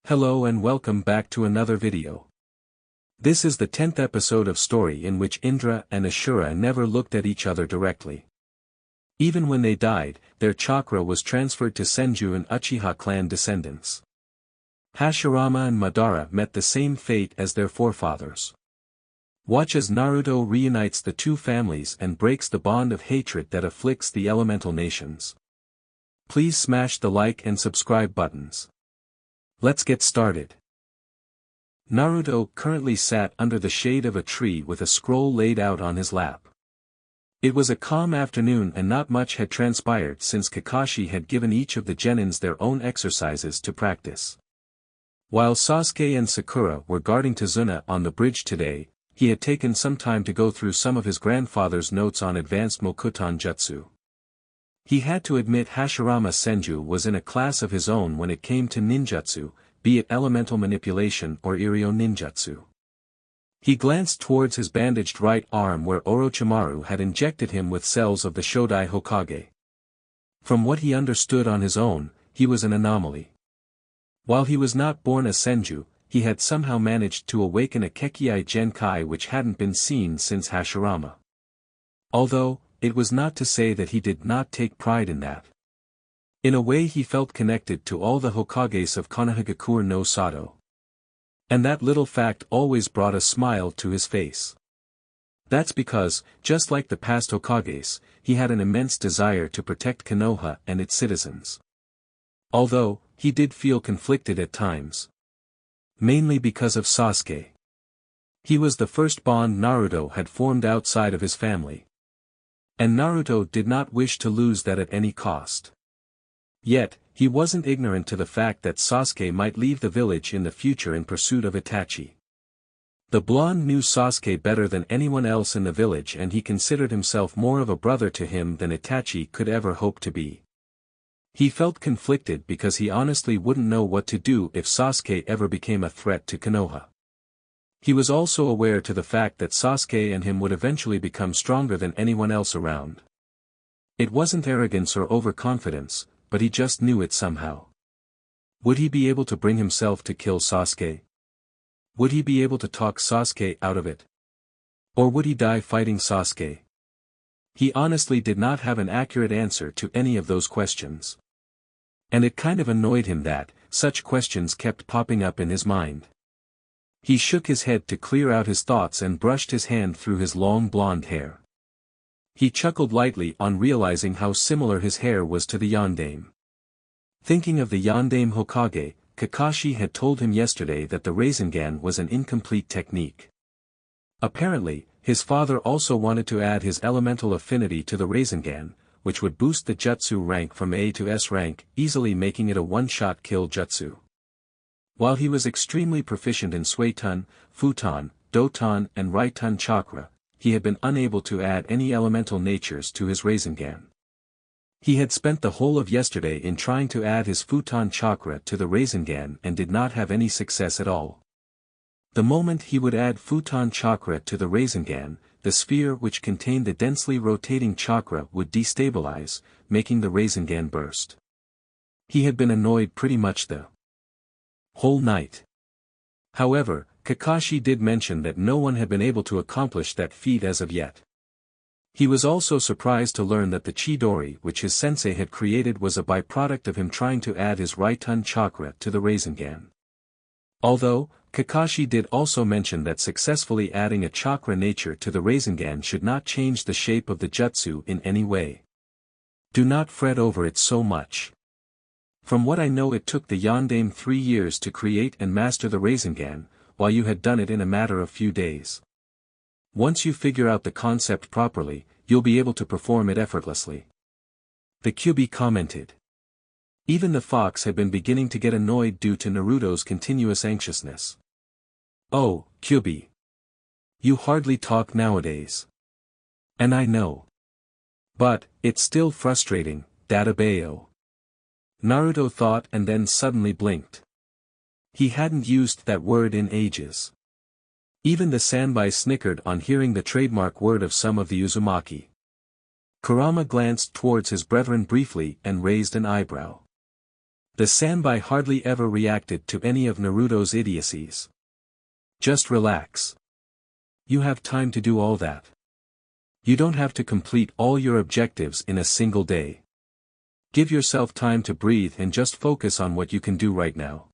Hello and welcome back to another video. This is the 10th episode of story in which Indra and Ashura never looked at each other directly. Even when they died, their chakra was transferred to Senju and Uchiha clan descendants. Hashirama and Madara met the same fate as their forefathers. Watch as Naruto reunites the two families and breaks the bond of hatred that afflicts the elemental nations. Please smash the like and subscribe buttons. Let's get started. Naruto currently sat under the shade of a tree with a scroll laid out on his lap. It was a calm afternoon and not much had transpired since Kakashi had given each of the genins their own exercises to practice. While Sasuke and Sakura were guarding Tsunade on the bridge today, he had taken some time to go through some of his grandfather's notes on advanced Mokuton Jutsu. He had to admit Hashirama Senju was in a class of his own when it came to ninjutsu, be it elemental manipulation or Iryo ninjutsu. He glanced towards his bandaged right arm where Orochimaru had injected him with cells of the Shodai Hokage. From what he understood on his own, he was an anomaly. While he was not born a Senju, he had somehow managed to awaken a Kekkei Genkai which hadn't been seen since Hashirama. Although, it was not to say that he did not take pride in that. In a way he felt connected to all the Hokages of Konohagakure no Sato. And that little fact always brought a smile to his face. That's because, just like the past Hokages, he had an immense desire to protect Konoha and its citizens. Although, he did feel conflicted at times. Mainly because of Sasuke. He was the first bond Naruto had formed outside of his family. And Naruto did not wish to lose that at any cost. Yet, he wasn't ignorant to the fact that Sasuke might leave the village in the future in pursuit of Itachi. The blonde knew Sasuke better than anyone else in the village and he considered himself more of a brother to him than Itachi could ever hope to be. He felt conflicted because he honestly wouldn't know what to do if Sasuke ever became a threat to Konoha. He was also aware to the fact that Sasuke and him would eventually become stronger than anyone else around. It wasn't arrogance or overconfidence, but he just knew it somehow. Would he be able to bring himself to kill Sasuke? Would he be able to talk Sasuke out of it? Or would he die fighting Sasuke? He honestly did not have an accurate answer to any of those questions. And it kind of annoyed him that such questions kept popping up in his mind. He shook his head to clear out his thoughts and brushed his hand through his long blonde hair. He chuckled lightly on realizing how similar his hair was to the Yondaime. Thinking of the Yondaime Hokage, Kakashi had told him yesterday that the Rasengan was an incomplete technique. Apparently, his father also wanted to add his elemental affinity to the Rasengan, which would boost the jutsu rank from A to S rank, easily making it a one-shot kill jutsu. While he was extremely proficient in Suiton, Futon, Doton and Raiton chakra, he had been unable to add any elemental natures to his Rasengan. He had spent the whole of yesterday in trying to add his Futon chakra to the Rasengan and did not have any success at all. The moment he would add Futon chakra to the Rasengan, the sphere which contained the densely rotating chakra would destabilize, making the Rasengan burst. He had been annoyed pretty much the whole night. However, Kakashi did mention that no one had been able to accomplish that feat as of yet. He was also surprised to learn that the Chidori which his sensei had created was a byproduct of him trying to add his Raiton chakra to the Rasengan. Although, Kakashi did also mention that successfully adding a chakra nature to the Rasengan should not change the shape of the jutsu in any way. Do not fret over it so much. From what I know it took the Yondaime 3 years to create and master the Rasengan, while you had done it in a matter of few days. Once you figure out the concept properly, you'll be able to perform it effortlessly. The Kyuubi commented. Even the fox had been beginning to get annoyed due to Naruto's continuous anxiousness. Oh, Kyuubi. You hardly talk nowadays. And I know. But, it's still frustrating, Databayo. Naruto thought and then suddenly blinked. He hadn't used that word in ages. Even the Sanbai snickered on hearing the trademark word of some of the Uzumaki. Kurama glanced towards his brethren briefly and raised an eyebrow. The Sanbai hardly ever reacted to any of Naruto's idiocies. Just relax. You have time to do all that. You don't have to complete all your objectives in a single day. Give yourself time to breathe and just focus on what you can do right now.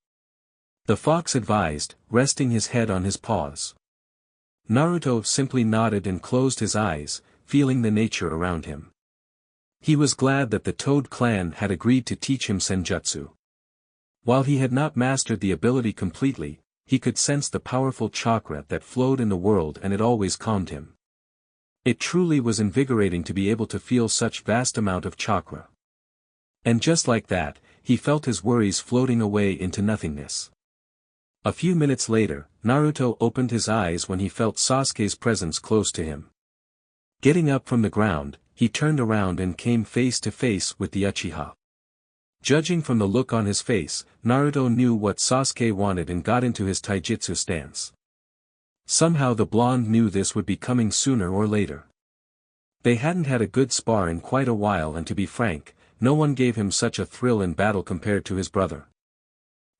The fox advised, resting his head on his paws. Naruto simply nodded and closed his eyes, feeling the nature around him. He was glad that the Toad clan had agreed to teach him senjutsu. While he had not mastered the ability completely, he could sense the powerful chakra that flowed in the world, and it always calmed him. It truly was invigorating to be able to feel such vast amount of chakra. And just like that, he felt his worries floating away into nothingness. A few minutes later, Naruto opened his eyes when he felt Sasuke's presence close to him. Getting up from the ground, he turned around and came face to face with the Uchiha. Judging from the look on his face, Naruto knew what Sasuke wanted and got into his taijutsu stance. Somehow the blonde knew this would be coming sooner or later. They hadn't had a good spar in quite a while, and to be frank, no one gave him such a thrill in battle compared to his brother.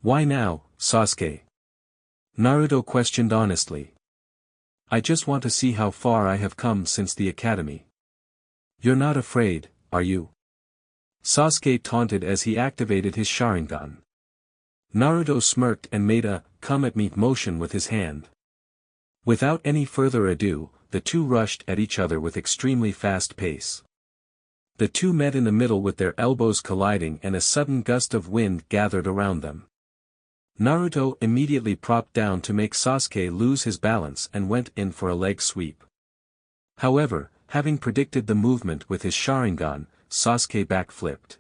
"Why now, Sasuke?" Naruto questioned honestly. "I just want to see how far I have come since the academy." "You're not afraid, are you?" Sasuke taunted as he activated his Sharingan. Naruto smirked and made a come-at-me motion with his hand. Without any further ado, the two rushed at each other with extremely fast pace. The two met in the middle with their elbows colliding, and a sudden gust of wind gathered around them. Naruto immediately propped down to make Sasuke lose his balance and went in for a leg sweep. However, having predicted the movement with his Sharingan, Sasuke backflipped.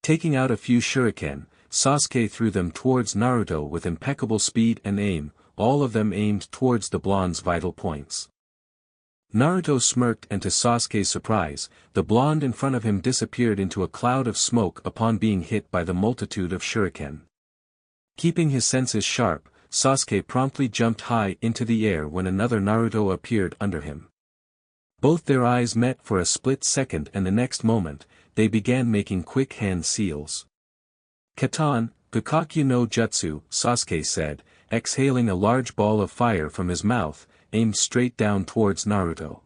Taking out a few shuriken, Sasuke threw them towards Naruto with impeccable speed and aim, all of them aimed towards the blonde's vital points. Naruto smirked, and to Sasuke's surprise, the blonde in front of him disappeared into a cloud of smoke upon being hit by the multitude of shuriken. Keeping his senses sharp, Sasuke promptly jumped high into the air when another Naruto appeared under him. Both their eyes met for a split second, and the next moment, they began making quick hand seals. "Katan, Gakakyu no Jutsu," Sasuke said, exhaling a large ball of fire from his mouth, aimed straight down towards Naruto.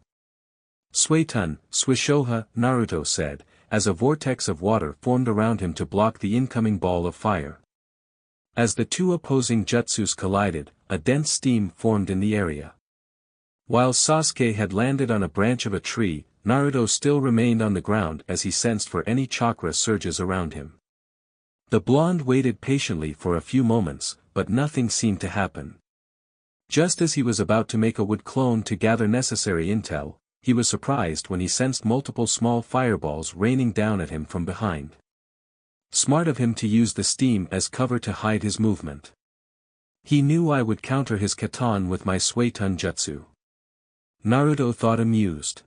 "Suetun, Suishoha," Naruto said, as a vortex of water formed around him to block the incoming ball of fire. As the two opposing jutsus collided, a dense steam formed in the area. While Sasuke had landed on a branch of a tree, Naruto still remained on the ground as he sensed for any chakra surges around him. The blonde waited patiently for a few moments, but nothing seemed to happen. Just as he was about to make a wood clone to gather necessary intel, he was surprised when he sensed multiple small fireballs raining down at him from behind. Smart of him to use the steam as cover to hide his movement. He knew I would counter his katan with my Suetun jutsu. Naruto thought, amused.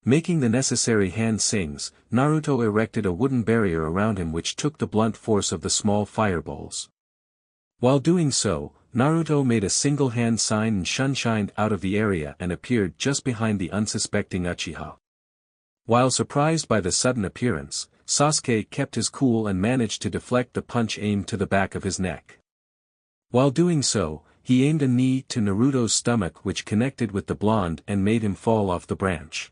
Making the necessary hand sings, Naruto erected a wooden barrier around him which took the blunt force of the small fireballs. While doing so, Naruto made a single hand sign and shunshined out of the area and appeared just behind the unsuspecting Uchiha. While surprised by the sudden appearance, Sasuke kept his cool and managed to deflect the punch aimed to the back of his neck. While doing so, he aimed a knee to Naruto's stomach which connected with the blonde and made him fall off the branch.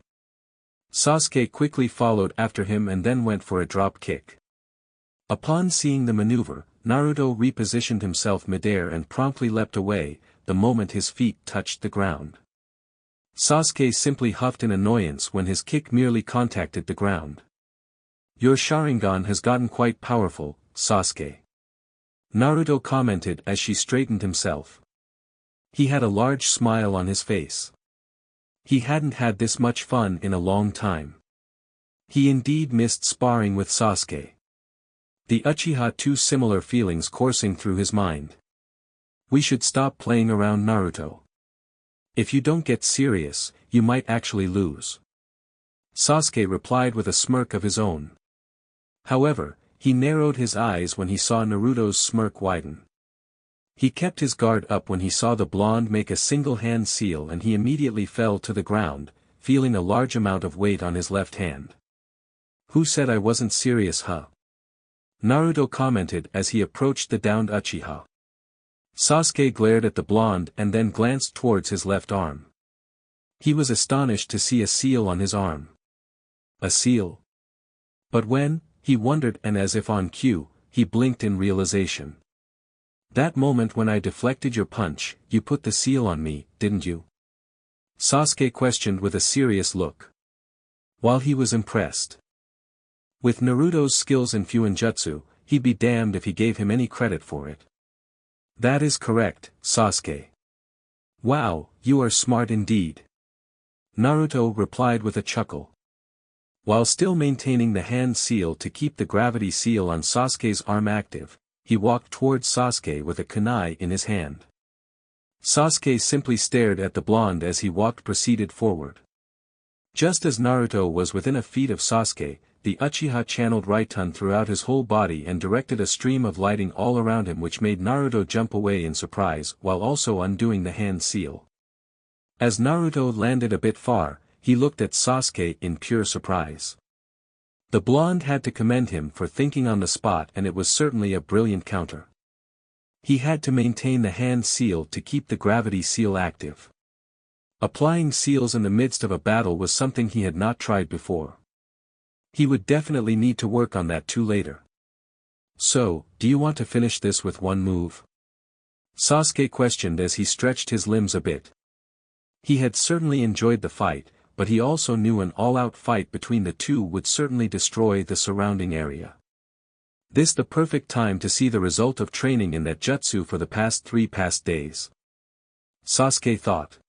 Sasuke quickly followed after him and then went for a drop kick. Upon seeing the maneuver, Naruto repositioned himself midair and promptly leapt away, the moment his feet touched the ground. Sasuke simply huffed in annoyance when his kick merely contacted the ground. "Your Sharingan has gotten quite powerful, Sasuke," Naruto commented as she straightened himself. He had a large smile on his face. He hadn't had this much fun in a long time. He indeed missed sparring with Sasuke. The Uchiha two similar feelings coursing through his mind. "We should stop playing around, Naruto. If you don't get serious, you might actually lose," Sasuke replied with a smirk of his own. However, he narrowed his eyes when he saw Naruto's smirk widen. He kept his guard up when he saw the blonde make a single hand seal, and he immediately fell to the ground, feeling a large amount of weight on his left hand. "Who said I wasn't serious, huh?" Naruto commented as he approached the downed Uchiha. Sasuke glared at the blonde and then glanced towards his left arm. He was astonished to see a seal on his arm. A seal? But when, he wondered, and as if on cue, he blinked in realization. That moment when I deflected your punch, you put the seal on me, didn't you? Sasuke questioned with a serious look. While he was impressed with Naruto's skills in Fuinjutsu, he'd be damned if he gave him any credit for it. That is correct, Sasuke. Wow, you are smart indeed. Naruto replied with a chuckle. While still maintaining the hand seal to keep the gravity seal on Sasuke's arm active, he walked towards Sasuke with a kunai in his hand. Sasuke simply stared at the blonde as he proceeded forward. Just as Naruto was within a feet of Sasuke, the Uchiha channeled Raitun throughout his whole body and directed a stream of lighting all around him, which made Naruto jump away in surprise while also undoing the hand seal. As Naruto landed a bit far, he looked at Sasuke in pure surprise. The blonde had to commend him for thinking on the spot, and it was certainly a brilliant counter. He had to maintain the hand seal to keep the gravity seal active. Applying seals in the midst of a battle was something he had not tried before. He would definitely need to work on that too later. So, do you want to finish this with one move? Sasuke questioned as he stretched his limbs a bit. He had certainly enjoyed the fight, but he also knew an all-out fight between the two would certainly destroy the surrounding area. This the perfect time to see the result of training in that jutsu for the past 3 days. Sasuke thought.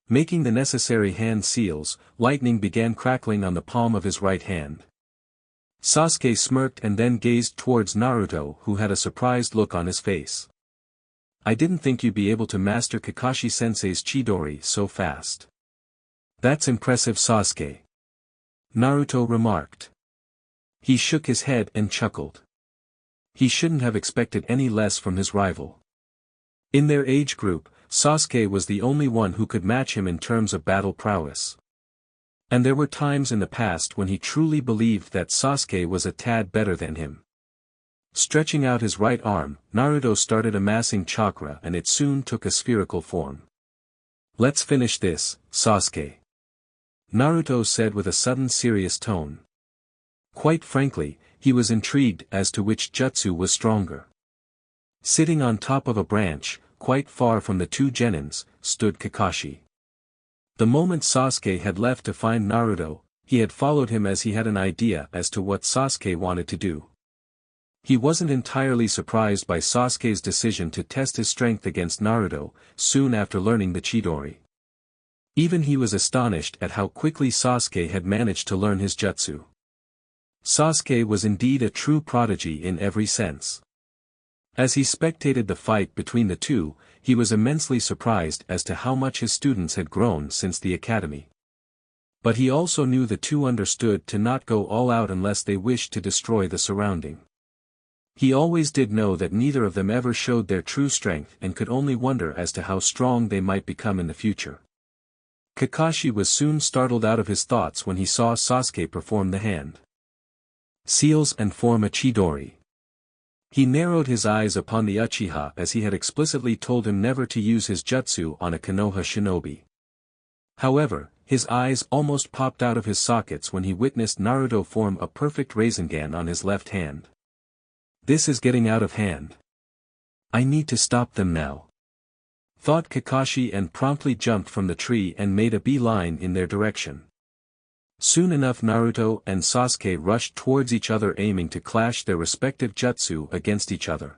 Making the necessary hand seals, lightning began crackling on the palm of his right hand. Sasuke smirked and then gazed towards Naruto, who had a surprised look on his face. I didn't think you'd be able to master Kakashi-sensei's Chidori so fast. That's impressive, Sasuke. Naruto remarked. He shook his head and chuckled. He shouldn't have expected any less from his rival. In their age group, Sasuke was the only one who could match him in terms of battle prowess. And there were times in the past when he truly believed that Sasuke was a tad better than him. Stretching out his right arm, Naruto started amassing chakra, and it soon took a spherical form. Let's finish this, Sasuke. Naruto said with a sudden serious tone. Quite frankly, he was intrigued as to which jutsu was stronger. Sitting on top of a branch, quite far from the two genins, stood Kakashi. The moment Sasuke had left to find Naruto, he had followed him as he had an idea as to what Sasuke wanted to do. He wasn't entirely surprised by Sasuke's decision to test his strength against Naruto, soon after learning the Chidori. Even he was astonished at how quickly Sasuke had managed to learn his jutsu. Sasuke was indeed a true prodigy in every sense. As he spectated the fight between the two, he was immensely surprised as to how much his students had grown since the academy. But he also knew the two understood to not go all out unless they wished to destroy the surrounding. He always did know that neither of them ever showed their true strength and could only wonder as to how strong they might become in the future. Kakashi was soon startled out of his thoughts when he saw Sasuke perform the hand seals and form a Chidori. He narrowed his eyes upon the Uchiha as he had explicitly told him never to use his jutsu on a Konoha shinobi. However, his eyes almost popped out of his sockets when he witnessed Naruto form a perfect Rasengan on his left hand. This is getting out of hand. I need to stop them now, thought Kakashi, and promptly jumped from the tree and made a beeline in their direction. Soon enough Naruto and Sasuke rushed towards each other, aiming to clash their respective jutsu against each other.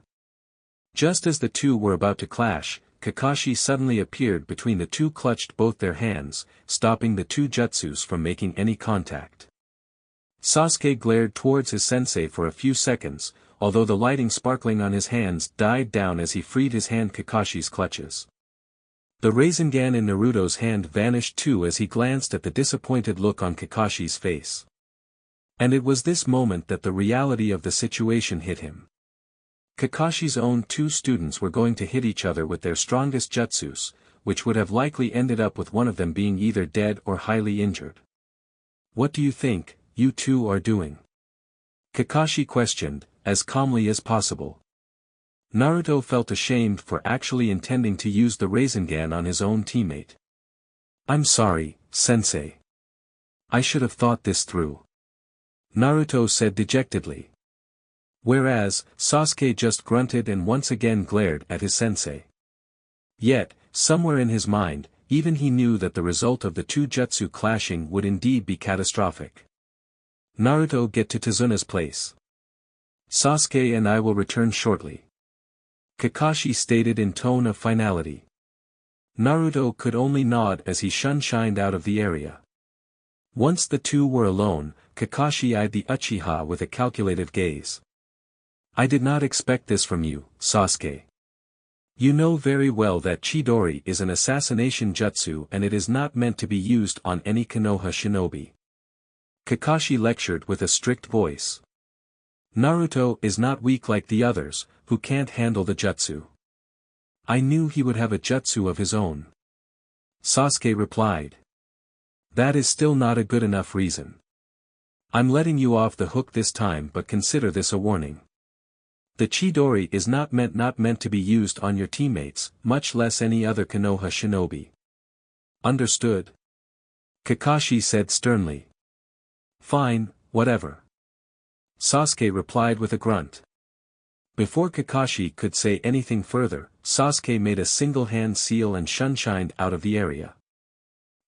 Just as the two were about to clash, Kakashi suddenly appeared between the two, clutched both their hands, stopping the two jutsus from making any contact. Sasuke glared towards his sensei for a few seconds, although the lighting sparkling on his hands died down as he freed his hand Kakashi's clutches. The Rasengan in Naruto's hand vanished too as he glanced at the disappointed look on Kakashi's face. And it was this moment that the reality of the situation hit him. Kakashi's own two students were going to hit each other with their strongest jutsus, which would have likely ended up with one of them being either dead or highly injured. What do you think you two are doing? Kakashi questioned, as calmly as possible. Naruto felt ashamed for actually intending to use the Rasengan on his own teammate. "I'm sorry, sensei. I should have thought this through," Naruto said dejectedly. Whereas, Sasuke just grunted and once again glared at his sensei. Yet, somewhere in his mind, even he knew that the result of the two jutsu clashing would indeed be catastrophic. Naruto, get to Tsunade's place. Sasuke and I will return shortly, Kakashi stated in tone of finality. Naruto could only nod as he shined out of the area. Once the two were alone, Kakashi eyed the Uchiha with a calculative gaze. "I did not expect this from you, Sasuke. You know very well that Chidori is an assassination jutsu and it is not meant to be used on any Konoha shinobi," Kakashi lectured with a strict voice. "Naruto is not weak like the others, who can't handle the jutsu. I knew he would have a jutsu of his own," Sasuke replied. "That is still not a good enough reason. I'm letting you off the hook this time, but consider this a warning. The Chidori is not meant to be used on your teammates, much less any other Konoha shinobi. Understood?" Kakashi said sternly. "Fine, whatever," Sasuke replied with a grunt. Before Kakashi could say anything further, Sasuke made a single-hand seal and shined out of the area.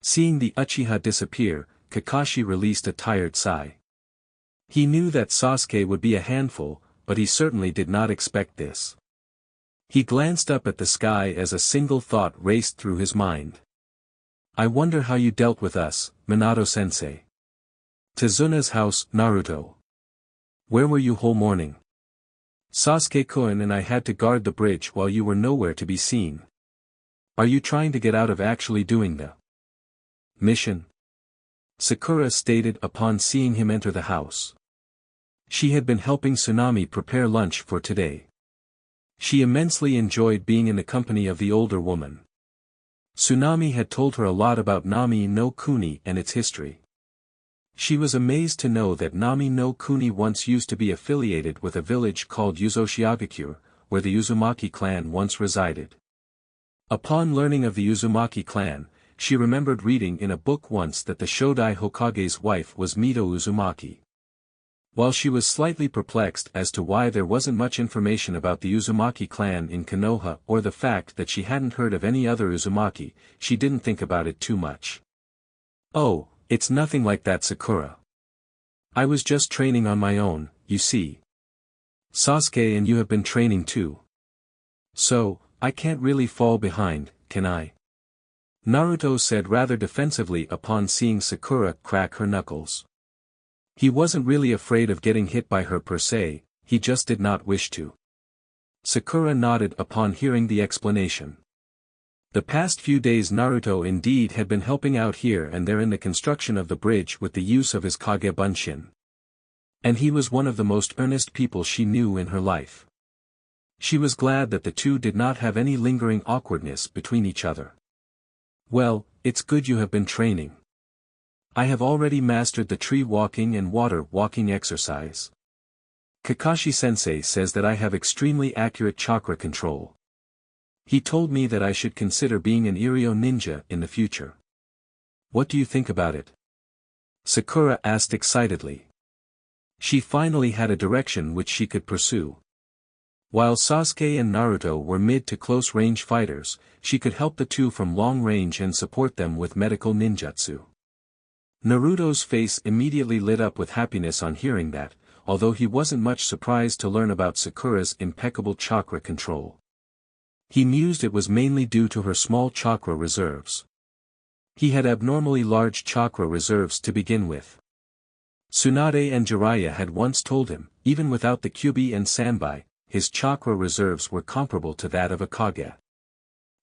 Seeing the Uchiha disappear, Kakashi released a tired sigh. He knew that Sasuke would be a handful, but he certainly did not expect this. He glanced up at the sky as a single thought raced through his mind. "I wonder how you dealt with us, Minato-sensei. Tsunade's house, Naruto. Where were you whole morning? Sasuke-kun and I had to guard the bridge while you were nowhere to be seen. Are you trying to get out of actually doing the mission?" Sakura stated upon seeing him enter the house. She had been helping Tsunade prepare lunch for today. She immensely enjoyed being in the company of the older woman. Tsunade had told her a lot about Nami no Kuni and its history. She was amazed to know that Nami no Kuni once used to be affiliated with a village called Uzoshiagakure, where the Uzumaki clan once resided. Upon learning of the Uzumaki clan, she remembered reading in a book once that the Shodai Hokage's wife was Mito Uzumaki. While she was slightly perplexed as to why there wasn't much information about the Uzumaki clan in Konoha or the fact that she hadn't heard of any other Uzumaki, she didn't think about it too much. "Oh, it's nothing like that, Sakura. I was just training on my own, you see. Sasuke and you have been training too. So, I can't really fall behind, can I?" Naruto said rather defensively upon seeing Sakura crack her knuckles. He wasn't really afraid of getting hit by her per se, he just did not wish to. Sakura nodded upon hearing the explanation. The past few days Naruto indeed had been helping out here and there in the construction of the bridge with the use of his Kage Bunshin. And he was one of the most earnest people she knew in her life. She was glad that the two did not have any lingering awkwardness between each other. "Well, it's good you have been training. I have already mastered the tree walking and water walking exercise. Kakashi-sensei says that I have extremely accurate chakra control. He told me that I should consider being an Iryo ninja in the future. What do you think about it?" Sakura asked excitedly. She finally had a direction which she could pursue. While Sasuke and Naruto were mid to close range fighters, she could help the two from long range and support them with medical ninjutsu. Naruto's face immediately lit up with happiness on hearing that, although he wasn't much surprised to learn about Sakura's impeccable chakra control. He mused it was mainly due to her small chakra reserves. He had abnormally large chakra reserves to begin with. Tsunade and Jiraiya had once told him, even without the Kyuubi and Sanbai, his chakra reserves were comparable to that of a Kage.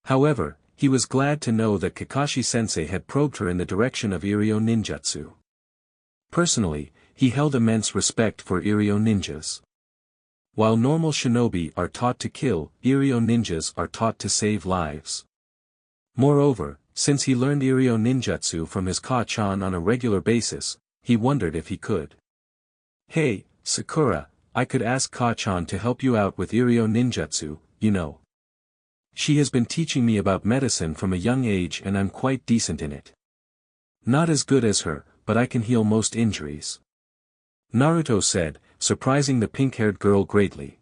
However, he was glad to know that Kakashi-sensei had probed her in the direction of Iryo ninjutsu. Personally, he held immense respect for Iryo ninjas. While normal shinobi are taught to kill, Iryo ninjas are taught to save lives. Moreover, since he learned Iryo ninjutsu from his Ka-chan on a regular basis, he wondered if he could. "Hey, Sakura, I could ask Ka-chan to help you out with Iryo ninjutsu, you know. She has been teaching me about medicine from a young age and I'm quite decent in it. Not as good as her, but I can heal most injuries. Naruto said, surprising the pink-haired girl greatly.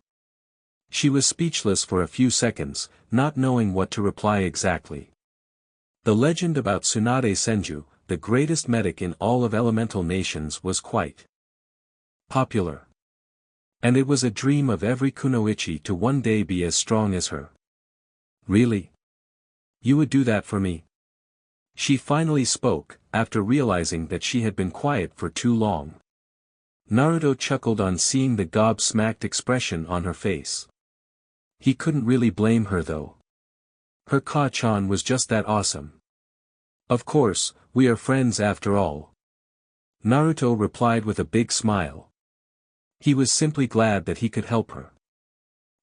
She was speechless for a few seconds, not knowing what to reply exactly. The legend about Tsunade Senju, the greatest medic in all of elemental nations, was quite popular. And it was a dream of every kunoichi to one day be as strong as her. Really? You would do that for me? She finally spoke, after realizing that she had been quiet for too long. Naruto chuckled on seeing the gobsmacked expression on her face. He couldn't really blame her though. Her Ka-chan was just that awesome. Of course, we are friends after all. Naruto replied with a big smile. He was simply glad that he could help her.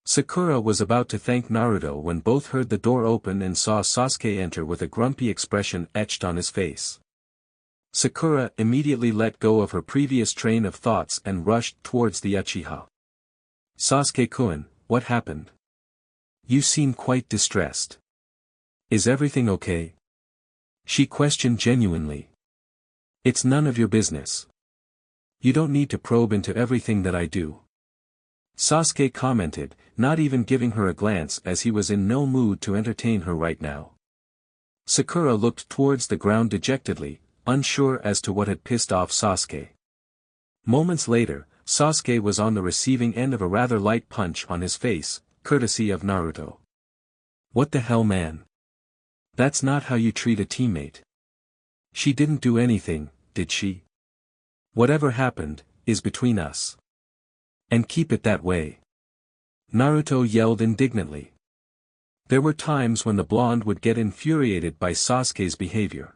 Sakura was about to thank Naruto when both heard the door open and saw Sasuke enter with a grumpy expression etched on his face. Sakura immediately let go of her previous train of thoughts and rushed towards the Uchiha. Sasuke-kun, what happened? You seem quite distressed. Is everything okay? She questioned genuinely. It's none of your business. You don't need to probe into everything that I do. Sasuke commented, not even giving her a glance as he was in no mood to entertain her right now. Sakura looked towards the ground dejectedly, unsure as to what had pissed off Sasuke. Moments later, Sasuke was on the receiving end of a rather light punch on his face, courtesy of Naruto. What the hell, man? That's not how you treat a teammate. She didn't do anything, did she? Whatever happened, is between us. And keep it that way. Naruto yelled indignantly. There were times when the blonde would get infuriated by Sasuke's behavior.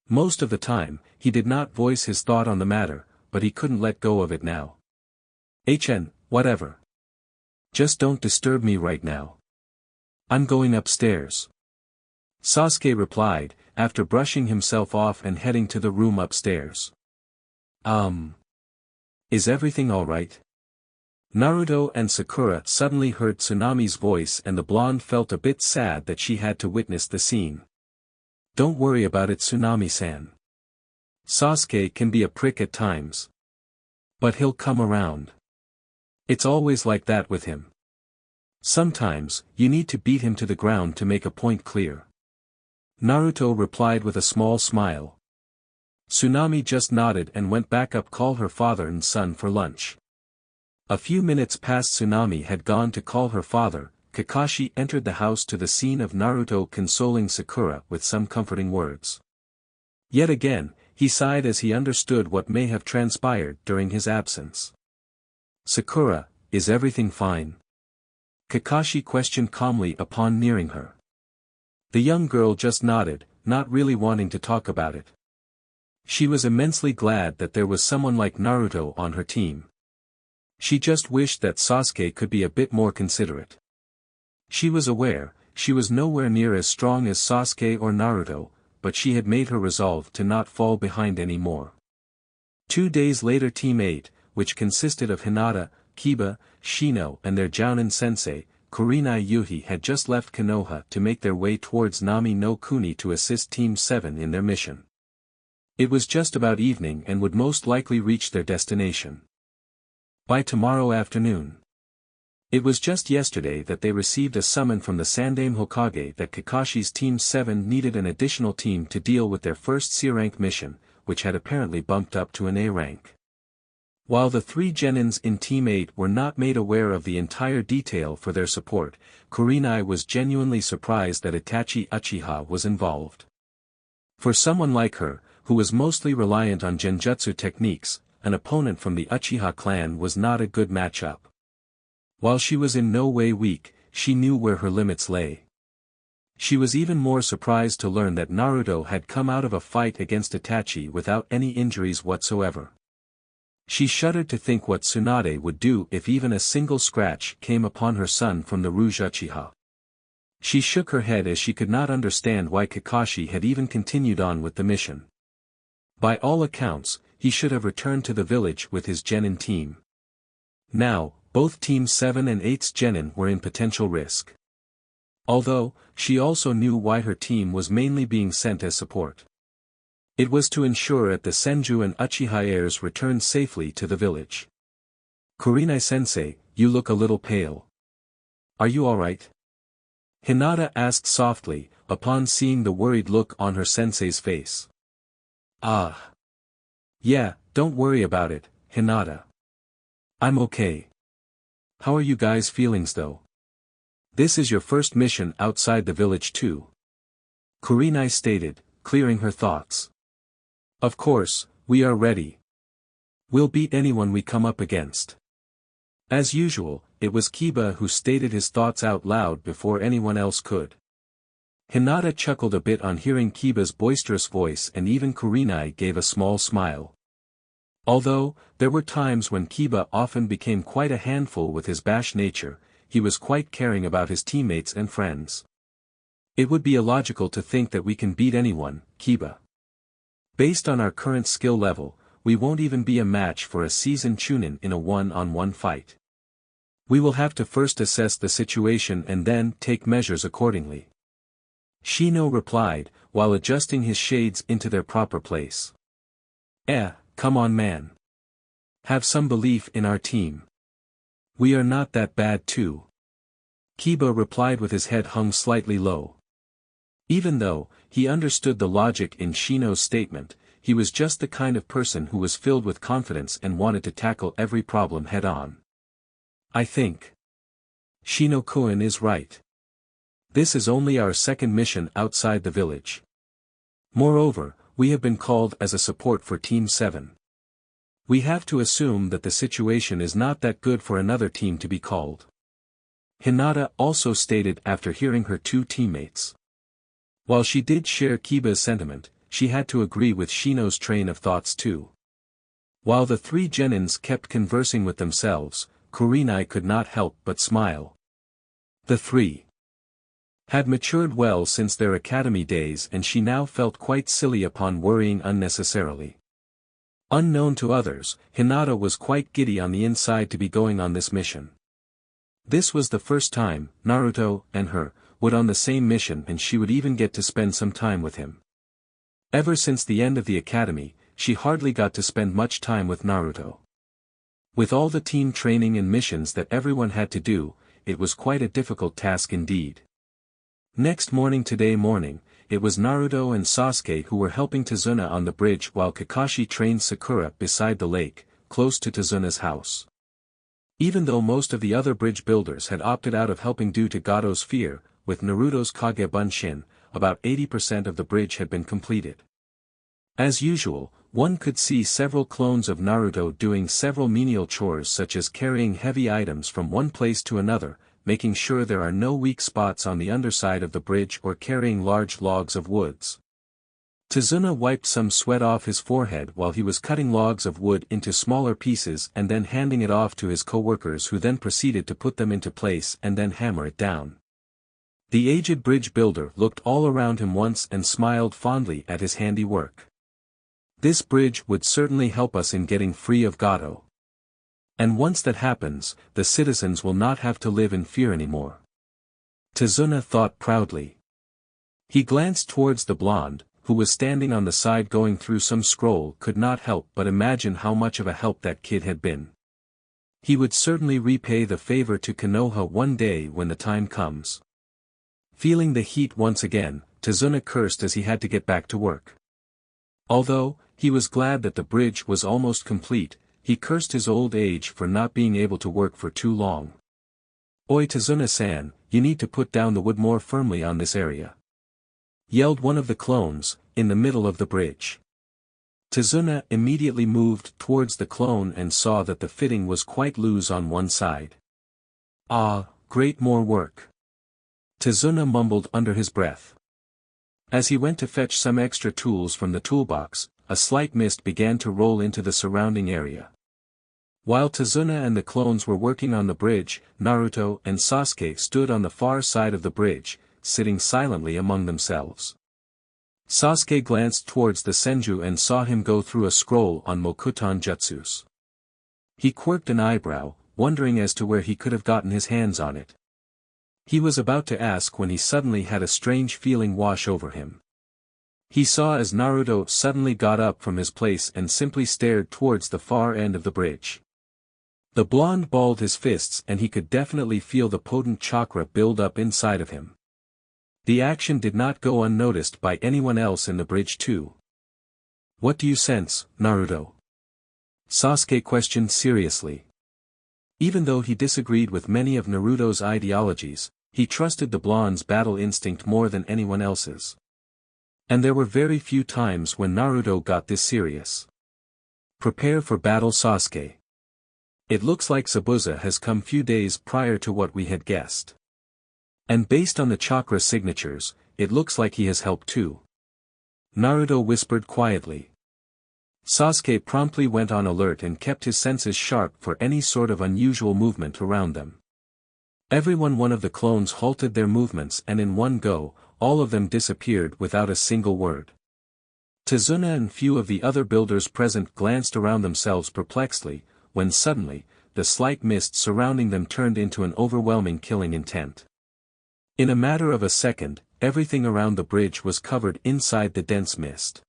Most of the time, he did not voice his thought on the matter, but he couldn't let go of it now. Whatever. Just don't disturb me right now. I'm going upstairs. Sasuke replied, after brushing himself off and heading to the room upstairs. Is everything alright? Naruto and Sakura suddenly heard Tsunami's voice and the blonde felt a bit sad that she had to witness the scene. Don't worry about it, Tsunami-san. Sasuke can be a prick at times. But he'll come around. It's always like that with him. Sometimes, you need to beat him to the ground to make a point clear. Naruto replied with a small smile. Tsunami just nodded and went back up call her father and son for lunch. A few minutes past Tsunami had gone to call her father, Kakashi entered the house to the scene of Naruto consoling Sakura with some comforting words. Yet again, he sighed as he understood what may have transpired during his absence. Sakura, is everything fine? Kakashi questioned calmly upon nearing her. The young girl just nodded, not really wanting to talk about it. She was immensely glad that there was someone like Naruto on her team. She just wished that Sasuke could be a bit more considerate. She was aware, she was nowhere near as strong as Sasuke or Naruto, but she had made her resolve to not fall behind any more. 2 days later Team 8, which consisted of Hinata, Kiba, Shino and their Jounin sensei, Kurenai Yuhi had just left Konoha to make their way towards Nami no Kuni to assist Team 7 in their mission. It was just about evening and would most likely reach their destination by tomorrow afternoon. It was just yesterday that they received a summon from the Sandaime Hokage that Kakashi's Team 7 needed an additional team to deal with their first C-rank mission, which had apparently bumped up to an A rank. While the 3 genins in Team 8 were not made aware of the entire detail for their support, Kurenai was genuinely surprised that Itachi Uchiha was involved. For someone like her, who was mostly reliant on genjutsu techniques, an opponent from the Uchiha clan was not a good matchup. While she was in no way weak, she knew where her limits lay. She was even more surprised to learn that Naruto had come out of a fight against Itachi without any injuries whatsoever. She shuddered to think what Tsunade would do if even a single scratch came upon her son from the Rouge Uchiha. She shook her head as she could not understand why Kakashi had even continued on with the mission. By all accounts, he should have returned to the village with his genin team. Now, both Team 7 and 8's genin were in potential risk. Although, she also knew why her team was mainly being sent as support. It was to ensure that the Senju and Uchiha heirs returned safely to the village. Kurenai-sensei, you look a little pale. Are you alright? Hinata asked softly, upon seeing the worried look on her sensei's face. Ah. Yeah, don't worry about it, Hinata. I'm okay. How are you guys' feelings though? This is your first mission outside the village too. Kurenai stated, clearing her thoughts. Of course, we are ready. We'll beat anyone we come up against. As usual, it was Kiba who stated his thoughts out loud before anyone else could. Hinata chuckled a bit on hearing Kiba's boisterous voice, and even Kurenai gave a small smile. Although, there were times when Kiba often became quite a handful with his bash nature, he was quite caring about his teammates and friends. It would be illogical to think that we can beat anyone, Kiba. Based on our current skill level, we won't even be a match for a seasoned chunin in a one-on-one fight. We will have to first assess the situation and then take measures accordingly. Shino replied, while adjusting his shades into their proper place. Come on man. Have some belief in our team. We are not that bad too. Kiba replied with his head hung slightly low. Even though, he understood the logic in Shino's statement, he was just the kind of person who was filled with confidence and wanted to tackle every problem head-on. I think Shino-kun is right. This is only our second mission outside the village. Moreover, we have been called as a support for Team 7. We have to assume that the situation is not that good for another team to be called. Hinata also stated after hearing her two teammates. While she did share Kiba's sentiment, she had to agree with Shino's train of thoughts too. While the three genins kept conversing with themselves, Kurenai could not help but smile. The three had matured well since their academy days, and she now felt quite silly upon worrying unnecessarily. Unknown to others, Hinata was quite giddy on the inside to be going on this mission. This was the first time Naruto and her would on the same mission, and she would even get to spend some time with him. Ever since the end of the academy, she hardly got to spend much time with Naruto. With all the team training and missions that everyone had to do, it was quite a difficult task indeed. Next morning, it was Naruto and Sasuke who were helping Tsunade on the bridge while Kakashi trained Sakura beside the lake, close to Tsunade's house. Even though most of the other bridge builders had opted out of helping due to Gato's fear, with Naruto's Kage Bunshin, about 80% of the bridge had been completed. As usual, one could see several clones of Naruto doing several menial chores such as carrying heavy items from one place to another, making sure there are no weak spots on the underside of the bridge, or carrying large logs of woods. Tsunade wiped some sweat off his forehead while he was cutting logs of wood into smaller pieces and then handing it off to his co-workers, who then proceeded to put them into place and then hammer it down. The aged bridge builder looked all around him once and smiled fondly at his handiwork. This bridge would certainly help us in getting free of Gato. And once that happens, the citizens will not have to live in fear anymore. Tsunade thought proudly. He glanced towards the blonde, who was standing on the side going through some scroll, could not help but imagine how much of a help that kid had been. He would certainly repay the favor to Konoha one day when the time comes. Feeling the heat once again, Tsunade cursed as he had to get back to work. Although, he was glad that the bridge was almost complete, he cursed his old age for not being able to work for too long. Oi Tsunade-san, you need to put down the wood more firmly on this area, yelled one of the clones, in the middle of the bridge. Tsunade immediately moved towards the clone and saw that the fitting was quite loose on one side. Ah, great, more work. Tsunade mumbled under his breath. As he went to fetch some extra tools from the toolbox, a slight mist began to roll into the surrounding area. While Tsunade and the clones were working on the bridge, Naruto and Sasuke stood on the far side of the bridge, sitting silently among themselves. Sasuke glanced towards the Senju and saw him go through a scroll on Mokuton Jutsus. He quirked an eyebrow, wondering as to where he could have gotten his hands on it. He was about to ask when he suddenly had a strange feeling wash over him. He saw as Naruto suddenly got up from his place and simply stared towards the far end of the bridge. The blonde balled his fists and he could definitely feel the potent chakra build up inside of him. The action did not go unnoticed by anyone else in the bridge too. "What do you sense, Naruto?" Sasuke questioned seriously. Even though he disagreed with many of Naruto's ideologies, he trusted the blonde's battle instinct more than anyone else's. And there were very few times when Naruto got this serious. "Prepare for battle, Sasuke. It looks like Zabuza has come few days prior to what we had guessed. And based on the chakra signatures, it looks like he has helped too," Naruto whispered quietly. Sasuke promptly went on alert and kept his senses sharp for any sort of unusual movement around them. One of the clones halted their movements and in one go, all of them disappeared without a single word. Tsunade and few of the other builders present glanced around themselves perplexedly, when suddenly, the slight mist surrounding them turned into an overwhelming killing intent. In a matter of a second, everything around the bridge was covered inside the dense mist.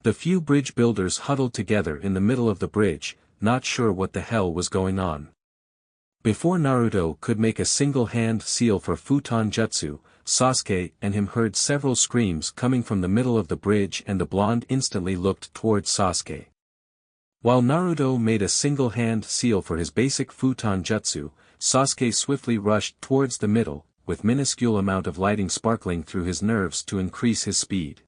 The few bridge builders huddled together in the middle of the bridge, not sure what the hell was going on. Before Naruto could make a single-hand seal for Futon Jutsu, Sasuke and him heard several screams coming from the middle of the bridge and the blonde instantly looked towards Sasuke. While Naruto made a single-hand seal for his basic Futon Jutsu, Sasuke swiftly rushed towards the middle, with minuscule amount of lighting sparkling through his nerves to increase his speed.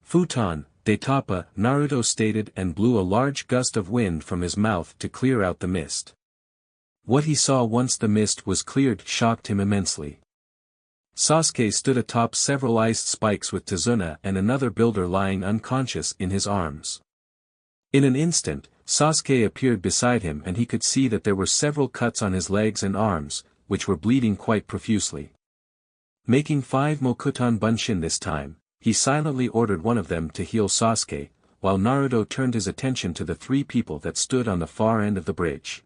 "Futon, de Tapa," Naruto stated and blew a large gust of wind from his mouth to clear out the mist. What he saw once the mist was cleared shocked him immensely. Sasuke stood atop several iced spikes with Tsunade and another builder lying unconscious in his arms. In an instant, Sasuke appeared beside him and he could see that there were several cuts on his legs and arms, which were bleeding quite profusely. Making 5 Mokuton Bunshin this time, he silently ordered one of them to heal Sasuke, while Naruto turned his attention to the 3 people that stood on the far end of the bridge.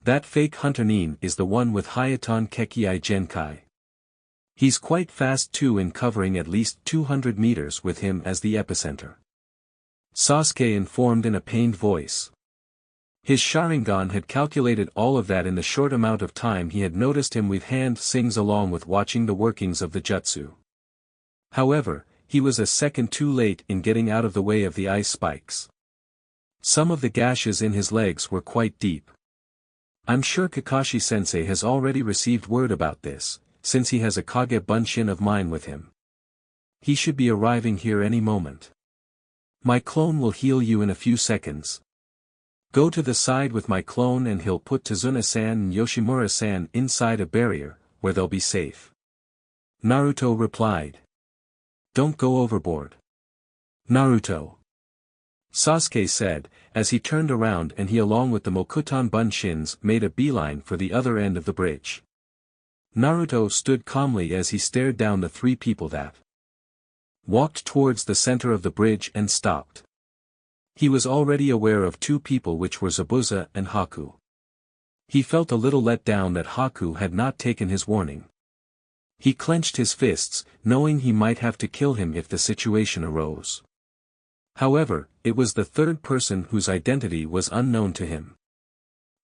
"That fake Hunter Nin is the one with Hayaton Kekii Genkai. He's quite fast too in covering at least 200 meters with him as the epicenter," Sasuke informed in a pained voice. His Sharingan had calculated all of that in the short amount of time he had noticed him with hand sings along with watching the workings of the jutsu. However, he was a second too late in getting out of the way of the ice spikes. Some of the gashes in his legs were quite deep. "I'm sure Kakashi-sensei has already received word about this, since he has a Kage Bunshin of mine with him. He should be arriving here any moment. My clone will heal you in a few seconds. Go to the side with my clone and he'll put Tazuna-san and Yoshimura-san inside a barrier, where they'll be safe," Naruto replied. "Don't go overboard, Naruto," Sasuke said, as he turned around and he along with the Mokuton Bunshins made a beeline for the other end of the bridge. Naruto stood calmly as he stared down the 3 people that walked towards the center of the bridge and stopped. He was already aware of 2 people which were Zabuza and Haku. He felt a little let down that Haku had not taken his warning. He clenched his fists, knowing he might have to kill him if the situation arose. However, it was the 3rd person whose identity was unknown to him.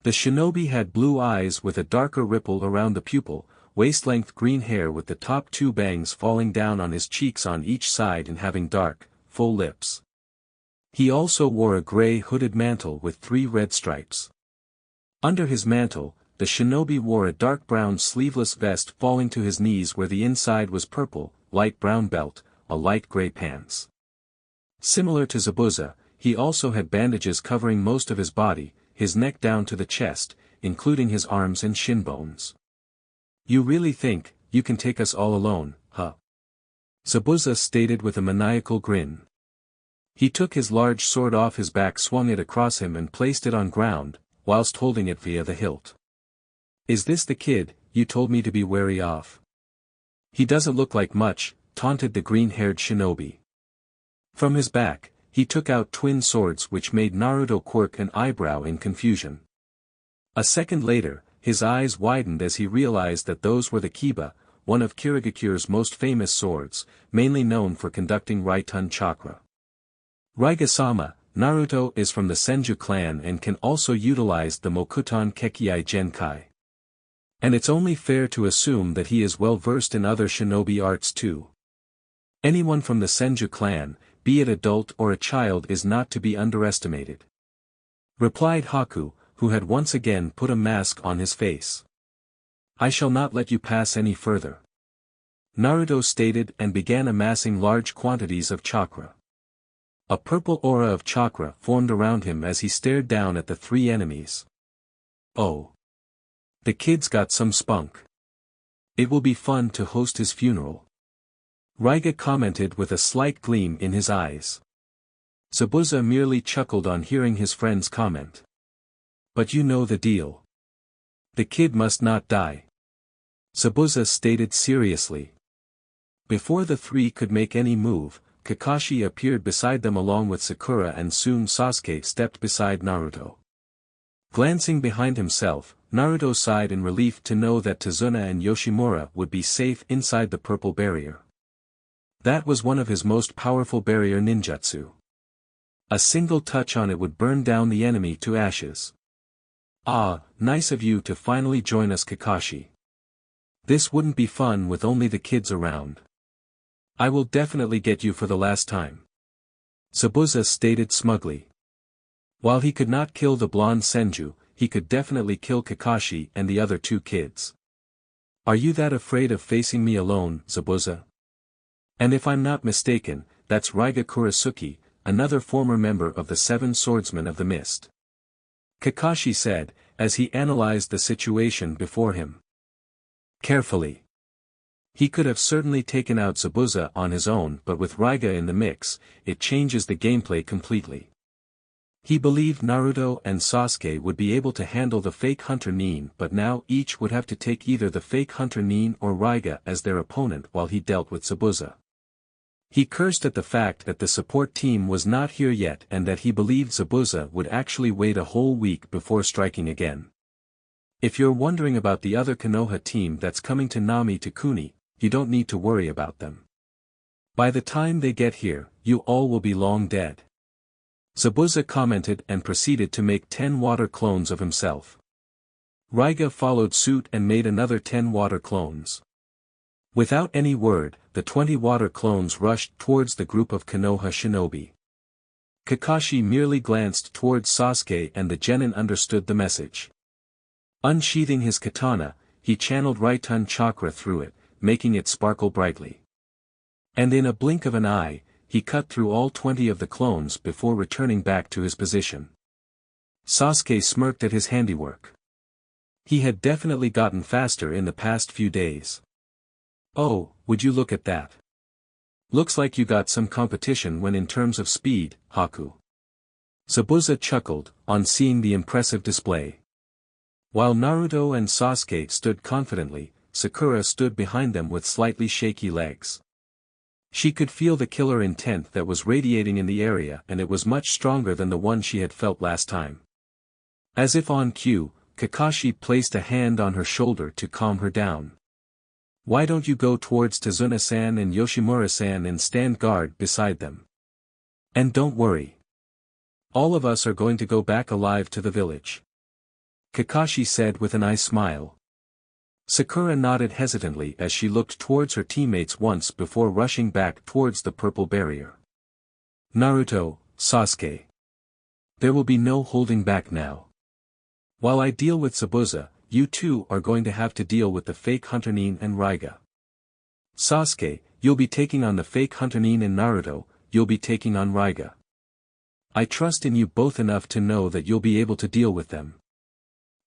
The shinobi had blue eyes with a darker ripple around the pupil, waist-length green hair with the top 2 bangs falling down on his cheeks on each side and having dark, full lips. He also wore a gray hooded mantle with 3 red stripes. Under his mantle, the shinobi wore a dark brown sleeveless vest falling to his knees where the inside was purple, light brown belt, a light gray pants. Similar to Zabuza, he also had bandages covering most of his body, his neck down to the chest, including his arms and shin bones. "You really think, you can take us all alone, huh?" Zabuza stated with a maniacal grin. He took his large sword off his back, swung it across him and placed it on ground, whilst holding it via the hilt. "Is this the kid you told me to be wary of? He doesn't look like much," taunted the green-haired shinobi. From his back, he took out twin swords which made Naruto quirk an eyebrow in confusion. A second later, his eyes widened as he realized that those were the Kiba, one of Kirigakure's most famous swords, mainly known for conducting Raitun chakra. Raiga-sama, Naruto is from the Senju clan and can also utilize the Mokuton Kekkei Genkai. And it's only fair to assume that he is well versed in other shinobi arts too. Anyone from the Senju clan, be it adult or a child, is not to be underestimated. Replied Haku, who had once again put a mask on his face. I shall not let you pass any further. Naruto stated and began amassing large quantities of chakra. A purple aura of chakra formed around him as he stared down at the three enemies. Oh. The kid's got some spunk. It will be fun to host his funeral. Raiga commented with a slight gleam in his eyes. Zabuza merely chuckled on hearing his friend's comment. But you know the deal. The kid must not die. Zabuza stated seriously. Before the three could make any move, Kakashi appeared beside them along with Sakura, and soon Sasuke stepped beside Naruto. Glancing behind himself, Naruto sighed in relief to know that Tsunade and Yoshimura would be safe inside the purple barrier. That was one of his most powerful barrier ninjutsu. A single touch on it would burn down the enemy to ashes. Ah, nice of you to finally join us, Kakashi. This wouldn't be fun with only the kids around. I will definitely get you for the last time. Zabuza stated smugly. While he could not kill the blonde Senju, he could definitely kill Kakashi and the other two kids. Are you that afraid of facing me alone, Zabuza? And if I'm not mistaken, that's Raiga Kurisuke, another former member of the Seven Swordsmen of the Mist. Kakashi said, as he analyzed the situation before him. Carefully. He could have certainly taken out Zabuza on his own, but with Raiga in the mix, it changes the gameplay completely. He believed Naruto and Sasuke would be able to handle the fake Hunter Nin, but now each would have to take either the fake Hunter Nin or Raiga as their opponent while he dealt with Zabuza. He cursed at the fact that the support team was not here yet and that he believed Zabuza would actually wait a whole week before striking again. If you're wondering about the other Konoha team that's coming to Nami to Kuni, you don't need to worry about them. By the time they get here, you all will be long dead. Zabuza commented and proceeded to make 10 water clones of himself. Raiga followed suit and made another 10 water clones. Without any word, the 20 water clones rushed towards the group of Konoha shinobi. Kakashi merely glanced towards Sasuke and the genin understood the message. Unsheathing his katana, he channeled Raitun chakra through it, making it sparkle brightly. And in a blink of an eye, he cut through all 20 of the clones before returning back to his position. Sasuke smirked at his handiwork. He had definitely gotten faster in the past few days. Oh, would you look at that? Looks like you got some competition when in terms of speed, Haku. Zabuza chuckled, on seeing the impressive display. While Naruto and Sasuke stood confidently, Sakura stood behind them with slightly shaky legs. She could feel the killer intent that was radiating in the area, and it was much stronger than the one she had felt last time. As if on cue, Kakashi placed a hand on her shoulder to calm her down. Why don't you go towards Tsunade-san and Yoshimura-san and stand guard beside them? And don't worry. All of us are going to go back alive to the village. Kakashi said with an eye smile. Sakura nodded hesitantly as she looked towards her teammates once before rushing back towards the purple barrier. Naruto, Sasuke. There will be no holding back now. While I deal with Zabuza, you two are going to have to deal with the fake Hunter Nin and Raiga. Sasuke, you'll be taking on the fake Hunter Nin, and Naruto, you'll be taking on Raiga. I trust in you both enough to know that you'll be able to deal with them.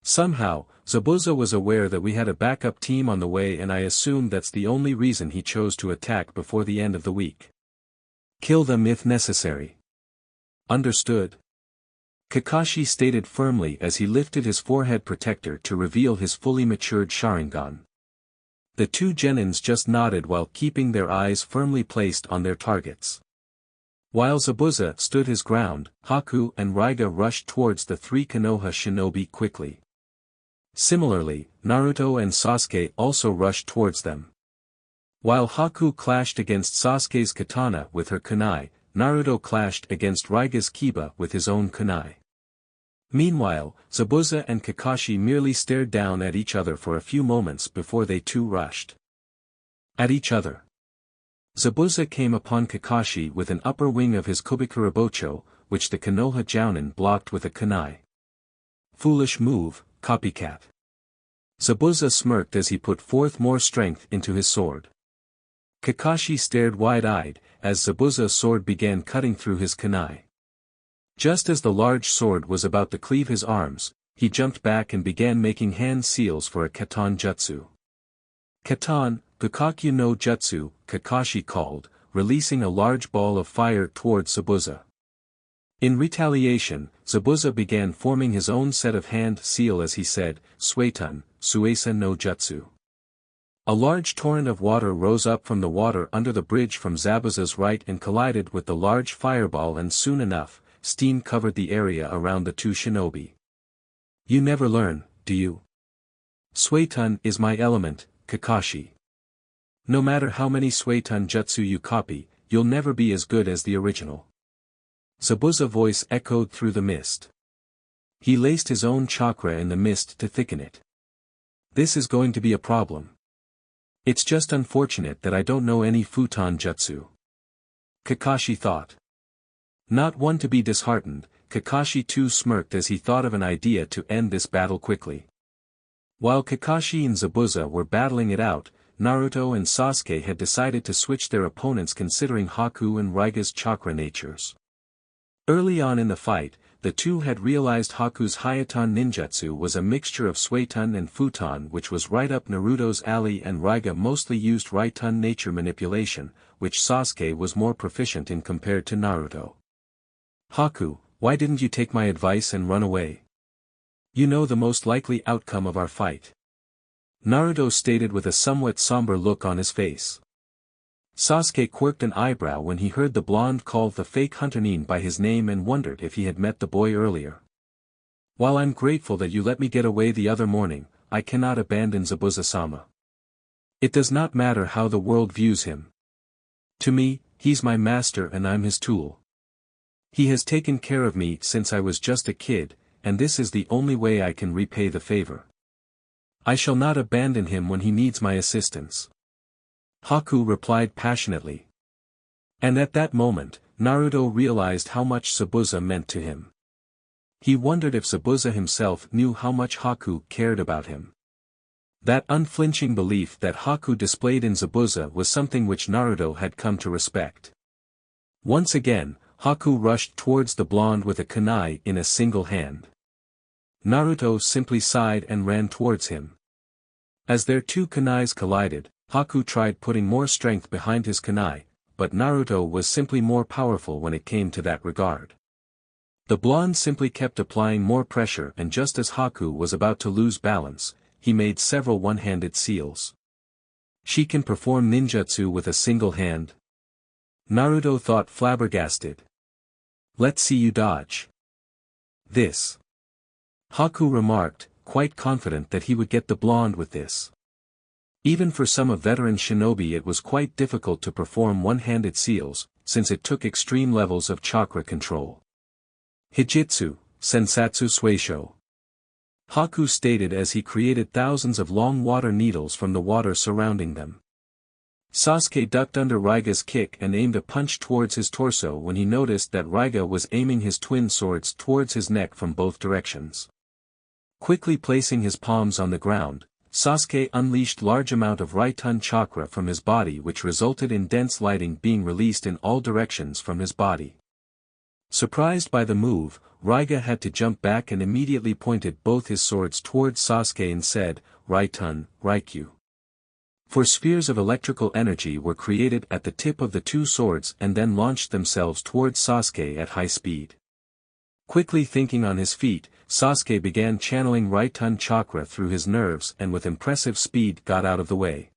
Somehow, Zabuza was aware that we had a backup team on the way, and I assume that's the only reason he chose to attack before the end of the week. Kill them if necessary. Understood? Kakashi stated firmly as he lifted his forehead protector to reveal his fully matured Sharingan. The two genins just nodded while keeping their eyes firmly placed on their targets. While Zabuza stood his ground, Haku and Raiga rushed towards the three Konoha shinobi quickly. Similarly, Naruto and Sasuke also rushed towards them. While Haku clashed against Sasuke's katana with her kunai, Naruto clashed against Raiga's kiba with his own kunai. Meanwhile, Zabuza and Kakashi merely stared down at each other for a few moments before they too rushed at each other. Zabuza came upon Kakashi with an upper wing of his Kubikurabocho, which the Konoha Jounin blocked with a kunai. Foolish move, copycat. Zabuza smirked as he put forth more strength into his sword. Kakashi stared wide-eyed, as Zabuza's sword began cutting through his kunai. Just as the large sword was about to cleave his arms, he jumped back and began making hand seals for a Katan Jutsu. Katan, Bukakyu no Jutsu, Kakashi called, releasing a large ball of fire towards Zabuza. In retaliation, Zabuza began forming his own set of hand seal as he said, Suetun, Suesa no Jutsu. A large torrent of water rose up from the water under the bridge from Zabuza's right and collided with the large fireball, and soon enough, steam covered the area around the two shinobi. You never learn, do you? Suetun is my element, Kakashi. No matter how many Suetun jutsu you copy, you'll never be as good as the original. Zabuza's voice echoed through the mist. He laced his own chakra in the mist to thicken it. This is going to be a problem. It's just unfortunate that I don't know any futon jutsu. Kakashi thought. Not one to be disheartened, Kakashi too smirked as he thought of an idea to end this battle quickly. While Kakashi and Zabuza were battling it out, Naruto and Sasuke had decided to switch their opponents considering Haku and Raiga's chakra natures. Early on in the fight, the two had realized Haku's Hyuton ninjutsu was a mixture of Suetun and Futon, which was right up Naruto's alley, and Raiga mostly used Raitun nature manipulation, which Sasuke was more proficient in compared to Naruto. Haku, why didn't you take my advice and run away? You know the most likely outcome of our fight. Naruto stated with a somewhat somber look on his face. Sasuke quirked an eyebrow when he heard the blonde call the fake Hunternin by his name and wondered if he had met the boy earlier. While I'm grateful that you let me get away the other morning, I cannot abandon Zabuza-sama. It does not matter how the world views him. To me, he's my master and I'm his tool. He has taken care of me since I was just a kid, and this is the only way I can repay the favor. I shall not abandon him when he needs my assistance. Haku replied passionately. And at that moment, Naruto realized how much Zabuza meant to him. He wondered if Zabuza himself knew how much Haku cared about him. That unflinching belief that Haku displayed in Zabuza was something which Naruto had come to respect. Once again, Haku rushed towards the blonde with a kunai in a single hand. Naruto simply sighed and ran towards him. As their two kunais collided, Haku tried putting more strength behind his kunai, but Naruto was simply more powerful when it came to that regard. The blonde simply kept applying more pressure, and just as Haku was about to lose balance, he made several one-handed seals. She can perform ninjutsu with a single hand? Naruto thought flabbergasted. Let's see you dodge this. Haku remarked, quite confident that he would get the blonde with this. Even for some of veteran shinobi it was quite difficult to perform one-handed seals, since it took extreme levels of chakra control. Hijitsu, Sensatsu Suisho. Haku stated as he created thousands of long water needles from the water surrounding them. Sasuke ducked under Raiga's kick and aimed a punch towards his torso when he noticed that Raiga was aiming his twin swords towards his neck from both directions. Quickly placing his palms on the ground, Sasuke unleashed large amount of Raitun chakra from his body, which resulted in dense lighting being released in all directions from his body. Surprised by the move, Raiga had to jump back and immediately pointed both his swords towards Sasuke and said, Raitun, Raikyu. Four spheres of electrical energy were created at the tip of the two swords and then launched themselves towards Sasuke at high speed. Quickly thinking on his feet, Sasuke began channeling Raitun chakra through his nerves and with impressive speed got out of the way.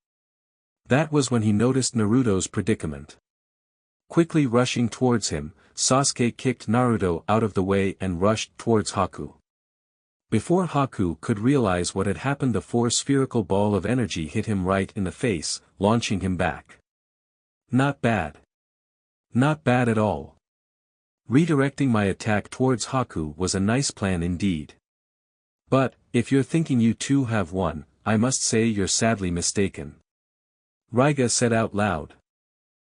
That was when he noticed Naruto's predicament. Quickly rushing towards him, Sasuke kicked Naruto out of the way and rushed towards Haku. Before Haku could realize what had happened, the four-spherical ball of energy hit him right in the face, launching him back. Not bad. Not bad at all. Redirecting my attack towards Haku was a nice plan indeed. But, if you're thinking you two have won, I must say you're sadly mistaken. Raiga said out loud.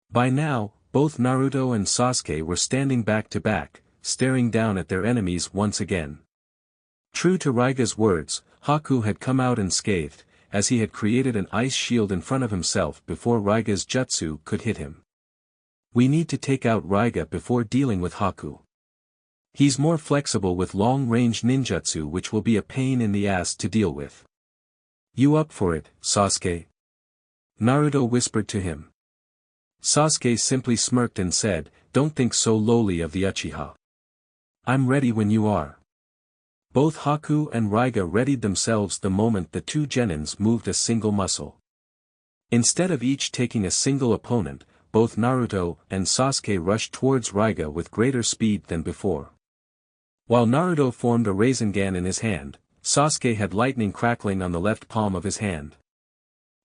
By now, both Naruto and Sasuke were standing back to back, staring down at their enemies once again. True to Raiga's words, Haku had come out unscathed, as he had created an ice shield in front of himself before Raiga's jutsu could hit him. We need to take out Raiga before dealing with Haku. He's more flexible with long-range ninjutsu, which will be a pain in the ass to deal with. You up for it, Sasuke? Naruto whispered to him. Sasuke simply smirked and said, Don't think so lowly of the Uchiha. I'm ready when you are. Both Haku and Raiga readied themselves the moment the two genins moved a single muscle. Instead of each taking a single opponent, both Naruto and Sasuke rushed towards Raiga with greater speed than before. While Naruto formed a Rasengan in his hand, Sasuke had lightning crackling on the left palm of his hand.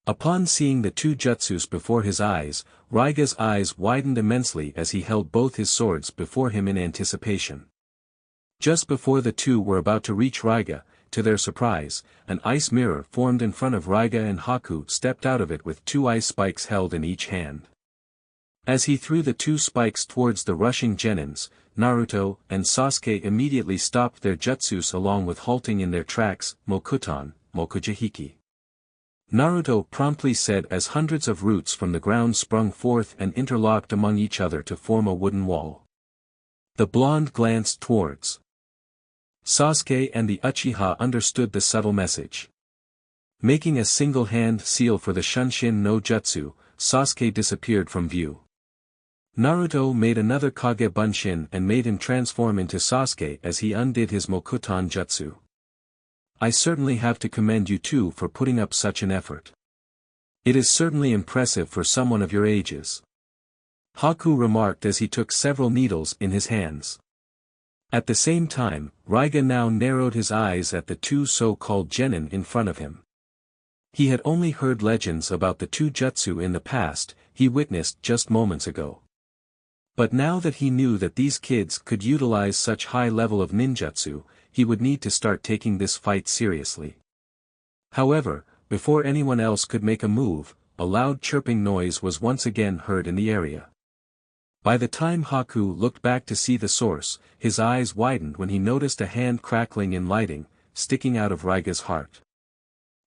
Upon seeing the two jutsus before his eyes, Raiga's eyes widened immensely as he held both his swords before him in anticipation. Just before the two were about to reach Raiga, to their surprise, an ice mirror formed in front of Raiga and Haku stepped out of it with two ice spikes held in each hand. As he threw the two spikes towards the rushing genins, Naruto and Sasuke immediately stopped their jutsus along with halting in their tracks, Mokuton, Mokujihiki. Naruto promptly said as hundreds of roots from the ground sprung forth and interlocked among each other to form a wooden wall. The blonde glanced towards Sasuke, and the Uchiha understood the subtle message. Making a single-hand seal for the Shunshin no Jutsu, Sasuke disappeared from view. Naruto made another Kage Bunshin and made him transform into Sasuke as he undid his Mokuton Jutsu. I certainly have to commend you two for putting up such an effort. It is certainly impressive for someone of your ages. Haku remarked as he took several needles in his hands. At the same time, Raiga now narrowed his eyes at the two so-called genin in front of him. He had only heard legends about the two jutsu in the past, he witnessed just moments ago. But now that he knew that these kids could utilize such high level of ninjutsu, he would need to start taking this fight seriously. However, before anyone else could make a move, a loud chirping noise was once again heard in the area. By the time Haku looked back to see the source, his eyes widened when he noticed a hand crackling in lighting, sticking out of Raiga's heart.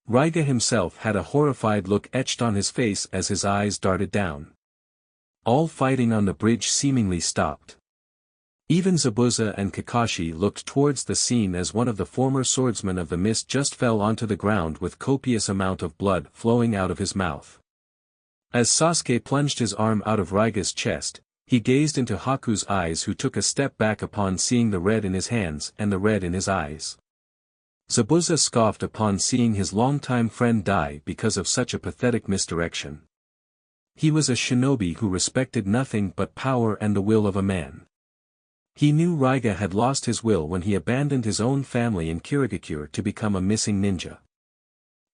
Raiga himself had a horrified look etched on his face as his eyes darted down. All fighting on the bridge seemingly stopped. Even Zabuza and Kakashi looked towards the scene as one of the former swordsmen of the mist just fell onto the ground with copious amount of blood flowing out of his mouth. As Sasuke plunged his arm out of Raiga's chest, he gazed into Haku's eyes, who took a step back upon seeing the red in his hands and the red in his eyes. Zabuza scoffed upon seeing his longtime friend die because of such a pathetic misdirection. He was a shinobi who respected nothing but power and the will of a man. He knew Raiga had lost his will when he abandoned his own family in Kirigakure to become a missing ninja.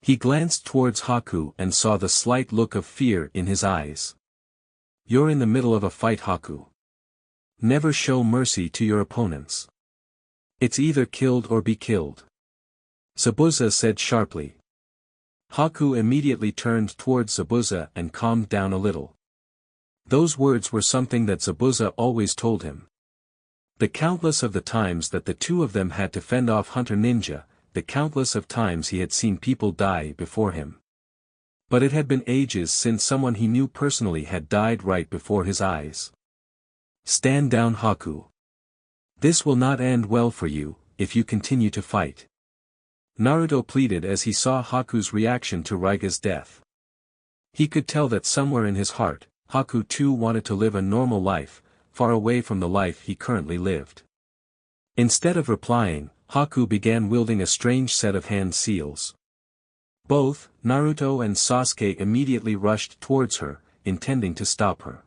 He glanced towards Haku and saw the slight look of fear in his eyes. You're in the middle of a fight, Haku. Never show mercy to your opponents. It's either killed or be killed. Zabuza said sharply. Haku immediately turned towards Zabuza and calmed down a little. Those words were something that Zabuza always told him. The countless of the times that the two of them had to fend off Hunter Ninja, the countless of times he had seen people die before him. But it had been ages since someone he knew personally had died right before his eyes. Stand down, Haku. This will not end well for you, if you continue to fight. Naruto pleaded as he saw Haku's reaction to Raiga's death. He could tell that somewhere in his heart, Haku too wanted to live a normal life, far away from the life he currently lived. Instead of replying, Haku began wielding a strange set of hand seals. Both, Naruto and Sasuke immediately rushed towards her, intending to stop her.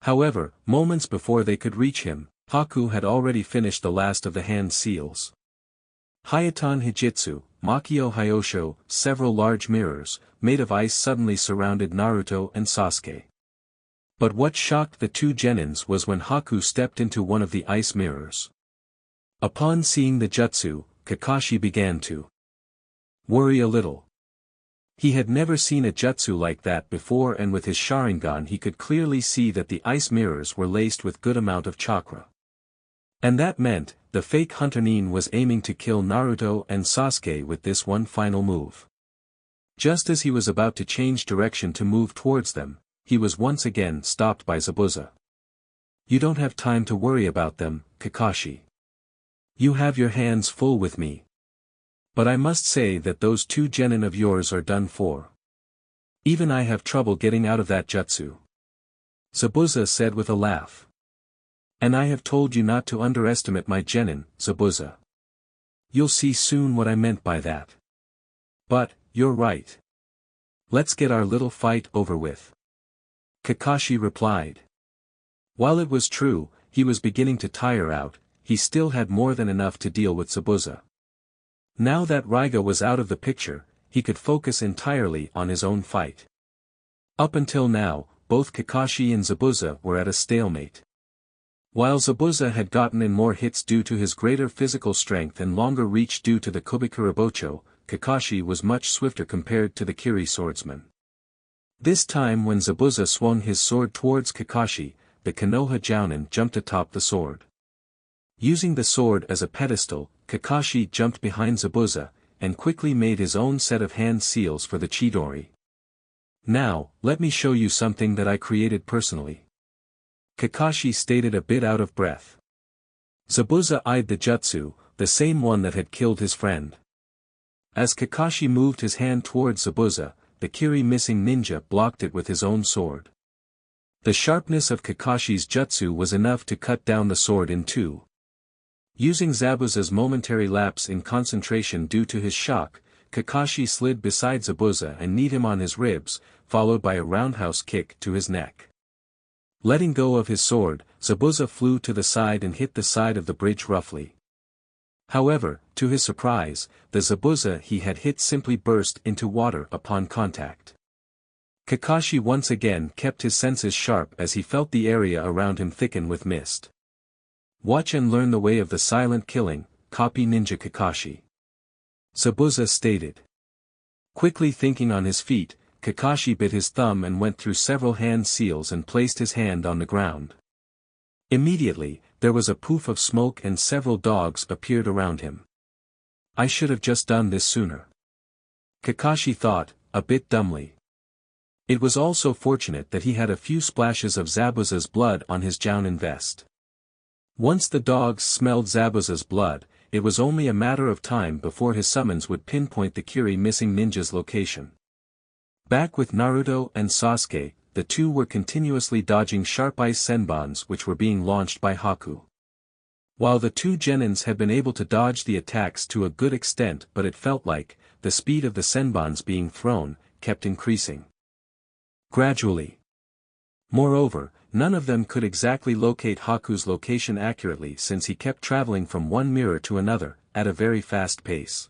However, moments before they could reach him, Haku had already finished the last of the hand seals. Hayaton Hijitsu, Makio Hyosho, several large mirrors, made of ice suddenly surrounded Naruto and Sasuke. But what shocked the two genins was when Haku stepped into one of the ice mirrors. Upon seeing the jutsu, Kakashi began to worry a little. He had never seen a jutsu like that before, and with his Sharingan he could clearly see that the ice mirrors were laced with good amount of chakra. And that meant, the fake Hunter Nin was aiming to kill Naruto and Sasuke with this one final move. Just as he was about to change direction to move towards them, he was once again stopped by Zabuza. "You don't have time to worry about them, Kakashi. You have your hands full with me. But I must say that those two genin of yours are done for. Even I have trouble getting out of that jutsu," Zabuza said with a laugh. "And I have told you not to underestimate my genin, Zabuza. You'll see soon what I meant by that. But, you're right. Let's get our little fight over with," Kakashi replied. While it was true, he was beginning to tire out, he still had more than enough to deal with Zabuza. Now that Raiga was out of the picture, he could focus entirely on his own fight. Up until now, both Kakashi and Zabuza were at a stalemate. While Zabuza had gotten in more hits due to his greater physical strength and longer reach due to the Kubikurabocho, Kakashi was much swifter compared to the Kiri swordsman. This time when Zabuza swung his sword towards Kakashi, the Konoha Jounin jumped atop the sword. Using the sword as a pedestal, Kakashi jumped behind Zabuza, and quickly made his own set of hand seals for the Chidori. "Now, let me show you something that I created personally," Kakashi stated a bit out of breath. Zabuza eyed the jutsu, the same one that had killed his friend. As Kakashi moved his hand towards Zabuza, the Kiri missing ninja blocked it with his own sword. The sharpness of Kakashi's jutsu was enough to cut down the sword in two. Using Zabuza's momentary lapse in concentration due to his shock, Kakashi slid beside Zabuza and kneed him on his ribs, followed by a roundhouse kick to his neck. Letting go of his sword, Zabuza flew to the side and hit the side of the bridge roughly. However, to his surprise, the Zabuza he had hit simply burst into water upon contact. Kakashi once again kept his senses sharp as he felt the area around him thicken with mist. "Watch and learn the way of the silent killing, copy Ninja Kakashi," Zabuza stated. Quickly thinking on his feet, Kakashi bit his thumb and went through several hand seals and placed his hand on the ground. Immediately, there was a poof of smoke and several dogs appeared around him. "I should have just done this sooner," Kakashi thought, a bit dumbly. It was also fortunate that he had a few splashes of Zabuza's blood on his Jounin vest. Once the dogs smelled Zabuza's blood, it was only a matter of time before his summons would pinpoint the Kiri missing ninja's location. Back with Naruto and Sasuke, the two were continuously dodging sharp ice senbons which were being launched by Haku. While the two genins had been able to dodge the attacks to a good extent, but it felt like, the speed of the senbons being thrown, kept increasing gradually. Moreover, none of them could exactly locate Haku's location accurately since he kept traveling from one mirror to another, at a very fast pace.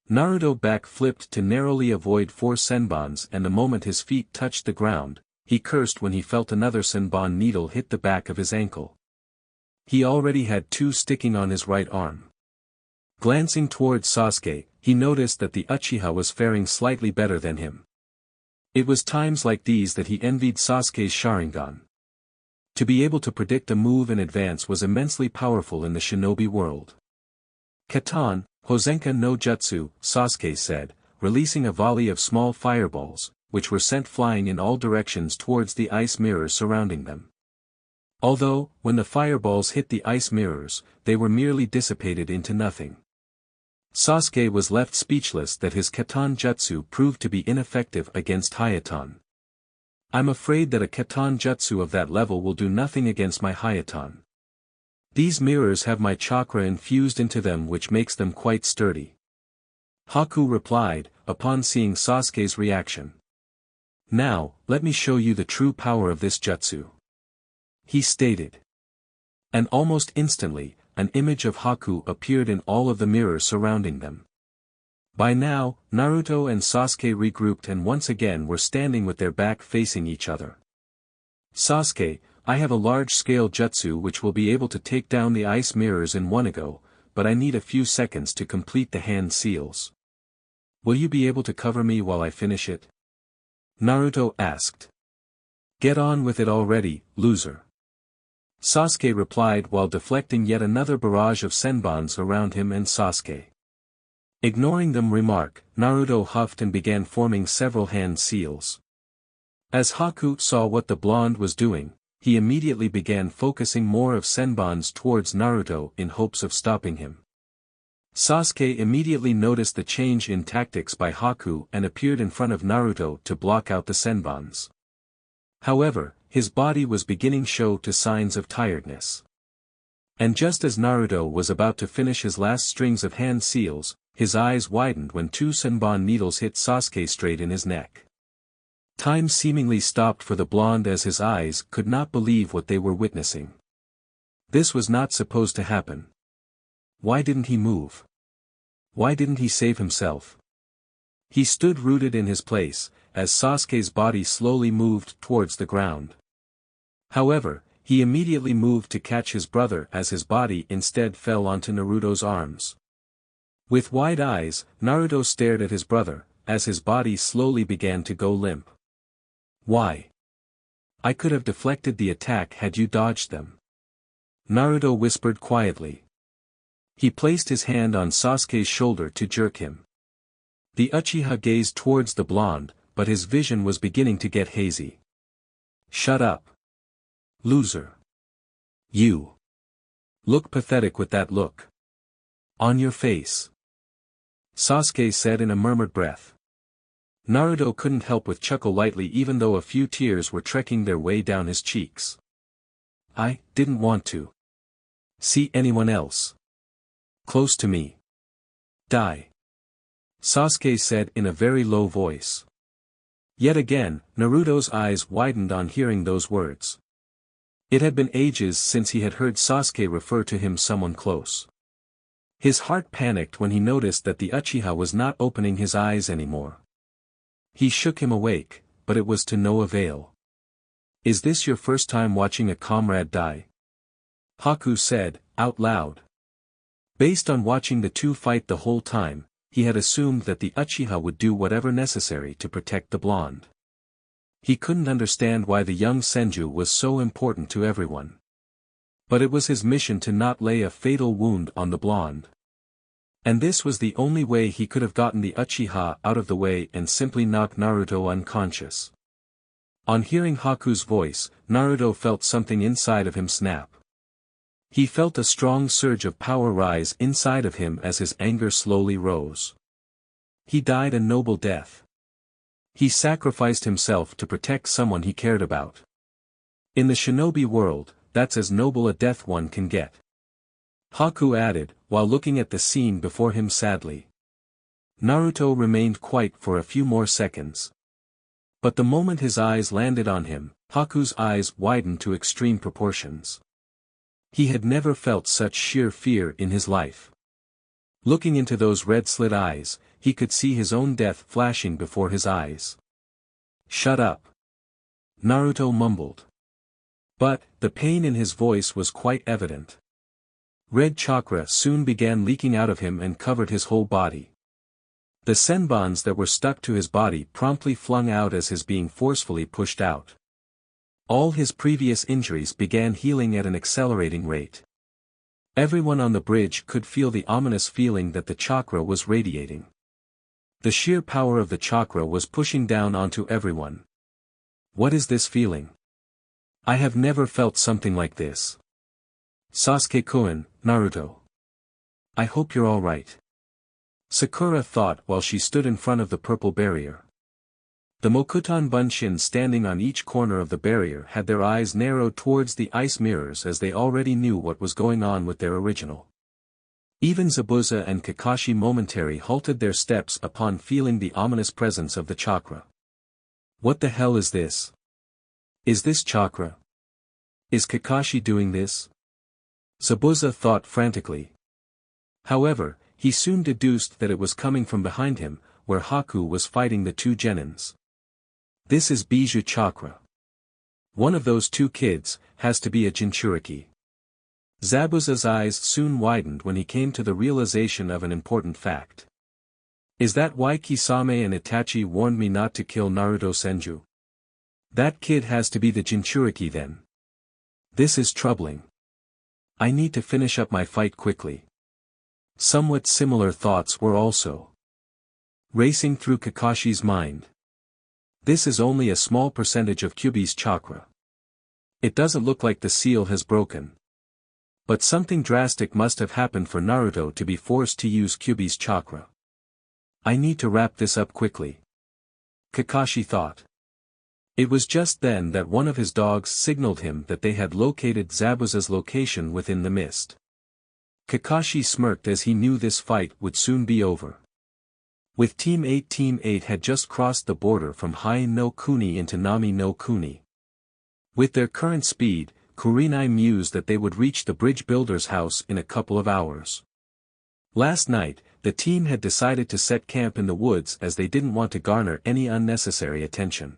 Naruto back-flipped to narrowly avoid 4 senbons, and the moment his feet touched the ground, he cursed when he felt another senbon needle hit the back of his ankle. He already had 2 sticking on his right arm. Glancing towards Sasuke, he noticed that the Uchiha was faring slightly better than him. It was times like these that he envied Sasuke's Sharingan. To be able to predict a move in advance was immensely powerful in the shinobi world. "Katan, Hozenka no Jutsu," Sasuke said, releasing a volley of small fireballs, which were sent flying in all directions towards the ice mirrors surrounding them. Although, when the fireballs hit the ice mirrors, they were merely dissipated into nothing. Sasuke was left speechless that his Katan Jutsu proved to be ineffective against Hayaton. "I'm afraid that a Katan Jutsu of that level will do nothing against my Hayaton. These mirrors have my chakra infused into them, which makes them quite sturdy," Haku replied, upon seeing Sasuke's reaction. "Now, let me show you the true power of this jutsu," he stated. And almost instantly, an image of Haku appeared in all of the mirrors surrounding them. By now, Naruto and Sasuke regrouped and once again were standing with their back facing each other. Sasuke, I have a large-scale jutsu which will be able to take down the ice mirrors in one go, but I need a few seconds to complete the hand seals. Will you be able to cover me while I finish it? Naruto asked. Get on with it already, loser. Sasuke replied while deflecting yet another barrage of senbons around him and Sasuke. Ignoring them remark, Naruto huffed and began forming several hand seals. As Haku saw what the blonde was doing, he immediately began focusing more of senbons towards Naruto in hopes of stopping him. Sasuke immediately noticed the change in tactics by Haku and appeared in front of Naruto to block out the senbons. However, his body was beginning to show signs of tiredness. And just as Naruto was about to finish his last strings of hand seals, his eyes widened when two senbon needles hit Sasuke straight in his neck. Time seemingly stopped for the blonde as his eyes could not believe what they were witnessing. This was not supposed to happen. Why didn't he move? Why didn't he save himself? He stood rooted in his place, as Sasuke's body slowly moved towards the ground. However, he immediately moved to catch his brother as his body instead fell onto Naruto's arms. With wide eyes, Naruto stared at his brother, as his body slowly began to go limp. Why? I could have deflected the attack had you dodged them. Naruto whispered quietly. He placed his hand on Sasuke's shoulder to jerk him. The Uchiha gazed towards the blonde, but his vision was beginning to get hazy. Shut up. Loser. You. Look pathetic with that look. On your face. Sasuke said in a murmured breath. Naruto couldn't help but chuckle lightly even though a few tears were trekking their way down his cheeks. I didn't want to see anyone else close to me die, Sasuke said in a very low voice. Yet again, Naruto's eyes widened on hearing those words. It had been ages since he had heard Sasuke refer to him someone close. His heart panicked when he noticed that the Uchiha was not opening his eyes anymore. He shook him awake, but it was to no avail. Is this your first time watching a comrade die? Haku said, out loud. Based on watching the two fight the whole time, he had assumed that the Uchiha would do whatever necessary to protect the blonde. He couldn't understand why the young Senju was so important to everyone. But it was his mission to not lay a fatal wound on the blonde. And this was the only way he could have gotten the Uchiha out of the way and simply knocked Naruto unconscious. On hearing Haku's voice, Naruto felt something inside of him snap. He felt a strong surge of power rise inside of him as his anger slowly rose. He died a noble death. He sacrificed himself to protect someone he cared about. In the shinobi world, that's as noble a death one can get. Haku added, while looking at the scene before him sadly. Naruto remained quiet for a few more seconds. But the moment his eyes landed on him, Haku's eyes widened to extreme proportions. He had never felt such sheer fear in his life. Looking into those red-slit eyes, he could see his own death flashing before his eyes. Shut up. Naruto mumbled. But, the pain in his voice was quite evident. Red chakra soon began leaking out of him and covered his whole body. The senbons that were stuck to his body promptly flung out as his being forcefully pushed out. All his previous injuries began healing at an accelerating rate. Everyone on the bridge could feel the ominous feeling that the chakra was radiating. The sheer power of the chakra was pushing down onto everyone. What is this feeling? I have never felt something like this. Sasuke-kun, Naruto. I hope you're alright. Sakura thought while she stood in front of the purple barrier. The Mokuton Bunshin standing on each corner of the barrier had their eyes narrowed towards the ice mirrors as they already knew what was going on with their original. Even Zabuza and Kakashi momentarily halted their steps upon feeling the ominous presence of the chakra. What the hell is this? Is this chakra? Is Kakashi doing this? Zabuza thought frantically. However, he soon deduced that it was coming from behind him, where Haku was fighting the two genins. This is Bijou Chakra. One of those two kids has to be a Jinchuriki. Zabuza's eyes soon widened when he came to the realization of an important fact. Is that why Kisame and Itachi warned me not to kill Naruto Senju? That kid has to be the Jinchuriki then. This is troubling. I need to finish up my fight quickly. Somewhat similar thoughts were also racing through Kakashi's mind. This is only a small percentage of Kyuubi's chakra. It doesn't look like the seal has broken. But something drastic must have happened for Naruto to be forced to use Kyuubi's chakra. I need to wrap this up quickly. Kakashi thought. It was just then that one of his dogs signaled him that they had located Zabuza's location within the mist. Kakashi smirked as he knew this fight would soon be over. With Team 8 had just crossed the border from Hien no Kuni into Nami no Kuni. With their current speed, Kurenai mused that they would reach the bridge builder's house in a couple of hours. Last night, the team had decided to set camp in the woods as they didn't want to garner any unnecessary attention.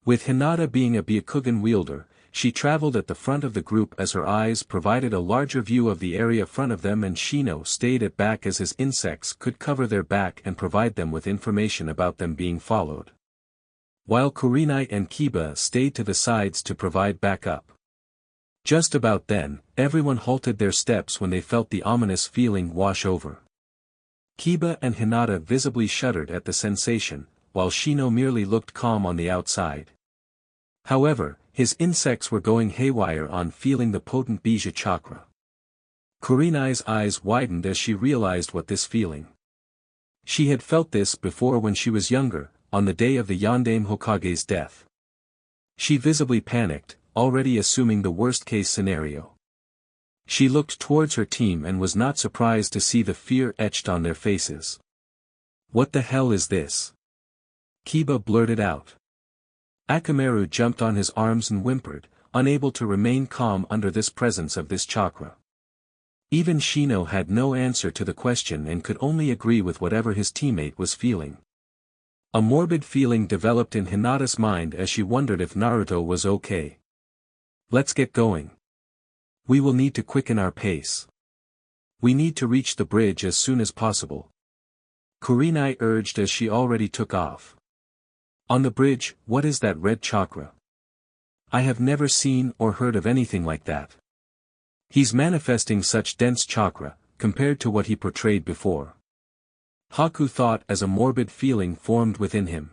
With Hinata being a Byakugan wielder, she traveled at the front of the group as her eyes provided a larger view of the area front of them, and Shino stayed at back as his insects could cover their back and provide them with information about them being followed. While Kurenai and Kiba stayed to the sides to provide backup. Just about then, everyone halted their steps when they felt the ominous feeling wash over. Kiba and Hinata visibly shuddered at the sensation, while Shino merely looked calm on the outside. However, his insects were going haywire on feeling the potent Bijou chakra. Kurenai's eyes widened as she realized what this feeling. She had felt this before when she was younger, on the day of the Yondaime Hokage's death. She visibly panicked, already assuming the worst-case scenario. She looked towards her team and was not surprised to see the fear etched on their faces. What the hell is this? Kiba blurted out. Akamaru jumped on his arms and whimpered, unable to remain calm under this presence of this chakra. Even Shino had no answer to the question and could only agree with whatever his teammate was feeling. A morbid feeling developed in Hinata's mind as she wondered if Naruto was okay. Let's get going. We will need to quicken our pace. We need to reach the bridge as soon as possible. Kurenai urged as she already took off. On the bridge, what is that red chakra? I have never seen or heard of anything like that. He's manifesting such dense chakra, compared to what he portrayed before. Haku thought as a morbid feeling formed within him.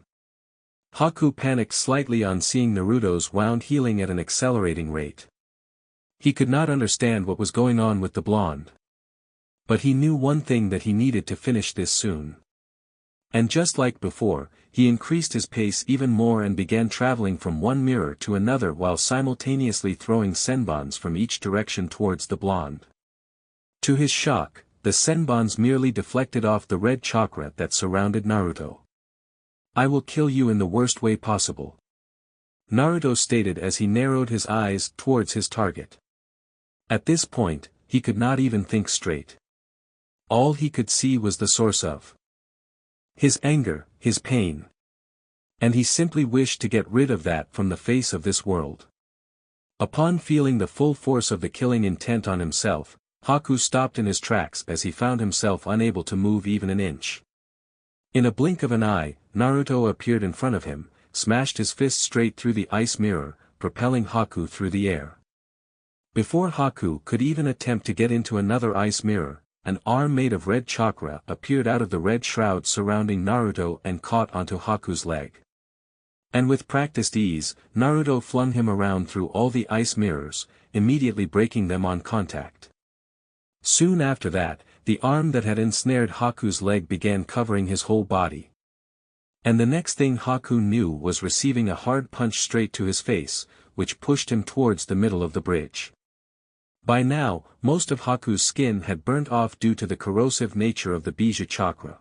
Haku panicked slightly on seeing Naruto's wound healing at an accelerating rate. He could not understand what was going on with the blonde. But he knew one thing, that he needed to finish this soon. And just like before, he increased his pace even more and began traveling from one mirror to another while simultaneously throwing senbons from each direction towards the blonde. To his shock, the senbons merely deflected off the red chakra that surrounded Naruto. I will kill you in the worst way possible. Naruto stated as he narrowed his eyes towards his target. At this point, he could not even think straight. All he could see was the source of his anger, his pain. And he simply wished to get rid of that from the face of this world. Upon feeling the full force of the killing intent on himself, Haku stopped in his tracks as he found himself unable to move even an inch. In a blink of an eye, Naruto appeared in front of him, smashed his fist straight through the ice mirror, propelling Haku through the air. Before Haku could even attempt to get into another ice mirror, an arm made of red chakra appeared out of the red shroud surrounding Naruto and caught onto Haku's leg. And with practiced ease, Naruto flung him around through all the ice mirrors, immediately breaking them on contact. Soon after that, the arm that had ensnared Haku's leg began covering his whole body. And the next thing Haku knew was receiving a hard punch straight to his face, which pushed him towards the middle of the bridge. By now, most of Haku's skin had burnt off due to the corrosive nature of the Bijou chakra.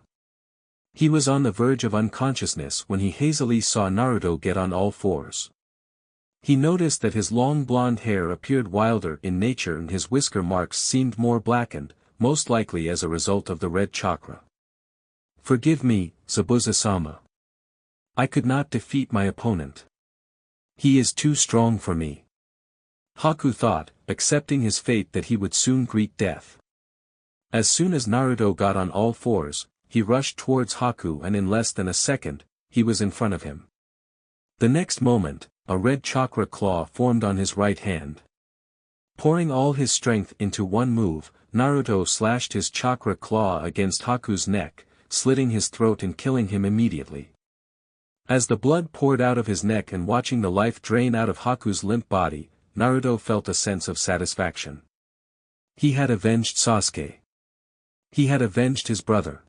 He was on the verge of unconsciousness when he hazily saw Naruto get on all fours. He noticed that his long blonde hair appeared wilder in nature and his whisker marks seemed more blackened, most likely as a result of the red chakra. Forgive me, Zabuza-sama. I could not defeat my opponent. He is too strong for me. Haku thought, accepting his fate that he would soon greet death. As soon as Naruto got on all fours, he rushed towards Haku and in less than a second, he was in front of him. The next moment, a red chakra claw formed on his right hand. Pouring all his strength into one move, Naruto slashed his chakra claw against Haku's neck, slitting his throat and killing him immediately. As the blood poured out of his neck and watching the life drain out of Haku's limp body, Naruto felt a sense of satisfaction. He had avenged Sasuke. He had avenged his brother.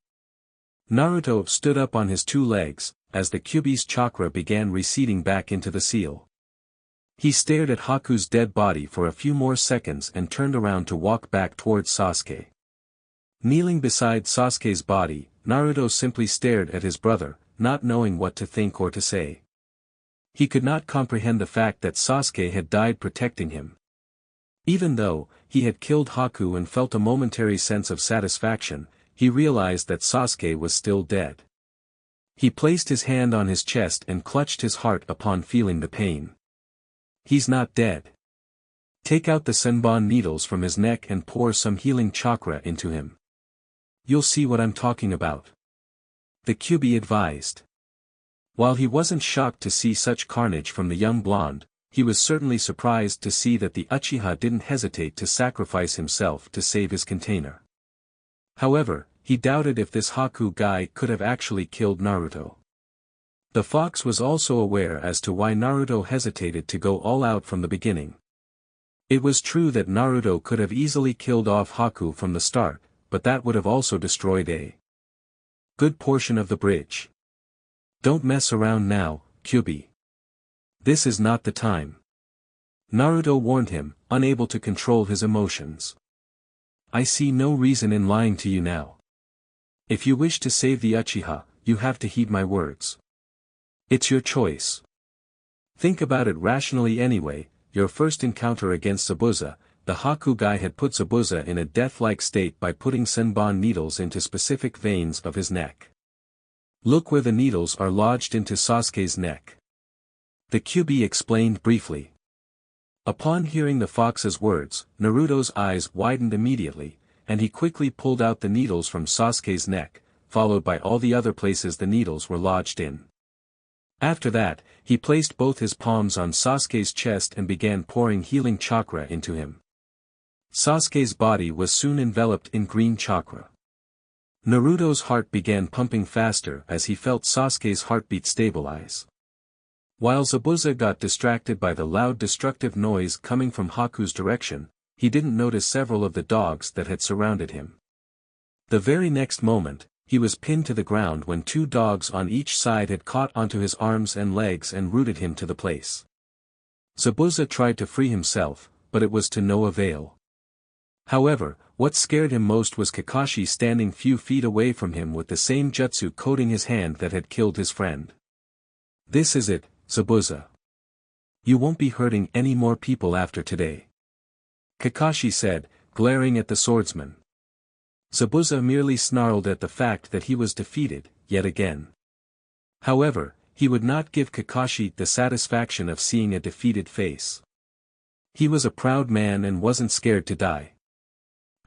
Naruto stood up on his two legs, as the Kyuubi's chakra began receding back into the seal. He stared at Haku's dead body for a few more seconds and turned around to walk back towards Sasuke. Kneeling beside Sasuke's body, Naruto simply stared at his brother, not knowing what to think or to say. He could not comprehend the fact that Sasuke had died protecting him. Even though he had killed Haku and felt a momentary sense of satisfaction, he realized that Sasuke was still dead. He placed his hand on his chest and clutched his heart upon feeling the pain. He's not dead. Take out the senbon needles from his neck and pour some healing chakra into him. You'll see what I'm talking about. The Kyuubi advised. While he wasn't shocked to see such carnage from the young blonde, he was certainly surprised to see that the Uchiha didn't hesitate to sacrifice himself to save his container. However, he doubted if this Haku guy could have actually killed Naruto. The fox was also aware as to why Naruto hesitated to go all out from the beginning. It was true that Naruto could have easily killed off Haku from the start, but that would have also destroyed a good portion of the bridge. Don't mess around now, Kyuubi. This is not the time. Naruto warned him, unable to control his emotions. I see no reason in lying to you now. If you wish to save the Uchiha, you have to heed my words. It's your choice. Think about it rationally anyway. Your first encounter against Zabuza, the Haku guy had put Zabuza in a death-like state by putting senbon needles into specific veins of his neck. Look where the needles are lodged into Sasuke's neck. The Kyuubi explained briefly. Upon hearing the fox's words, Naruto's eyes widened immediately, and he quickly pulled out the needles from Sasuke's neck, followed by all the other places the needles were lodged in. After that, he placed both his palms on Sasuke's chest and began pouring healing chakra into him. Sasuke's body was soon enveloped in green chakra. Naruto's heart began pumping faster as he felt Sasuke's heartbeat stabilize. While Zabuza got distracted by the loud destructive noise coming from Haku's direction, he didn't notice several of the dogs that had surrounded him. The very next moment, he was pinned to the ground when two dogs on each side had caught onto his arms and legs and rooted him to the place. Zabuza tried to free himself, but it was to no avail. However, what scared him most was Kakashi standing few feet away from him with the same jutsu coating his hand that had killed his friend. This is it, Zabuza. You won't be hurting any more people after today. Kakashi said, glaring at the swordsman. Zabuza merely snarled at the fact that he was defeated, yet again. However, he would not give Kakashi the satisfaction of seeing a defeated face. He was a proud man and wasn't scared to die.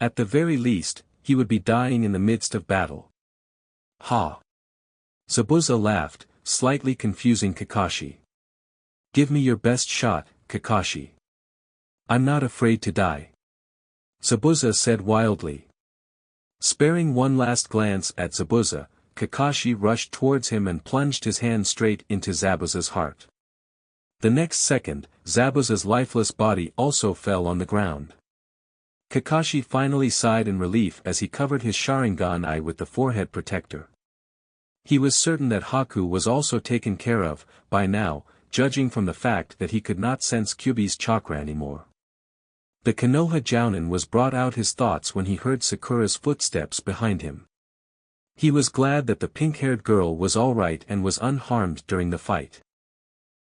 At the very least, he would be dying in the midst of battle. Ha! Zabuza laughed, slightly confusing Kakashi. Give me your best shot, Kakashi. I'm not afraid to die. Zabuza said wildly. Sparing one last glance at Zabuza, Kakashi rushed towards him and plunged his hand straight into Zabuza's heart. The next second, Zabuza's lifeless body also fell on the ground. Kakashi finally sighed in relief as he covered his Sharingan eye with the forehead protector. He was certain that Haku was also taken care of, by now, judging from the fact that he could not sense Kyuubi's chakra anymore. The Konoha Jounin was brought out his thoughts when he heard Sakura's footsteps behind him. He was glad that the pink-haired girl was alright and was unharmed during the fight.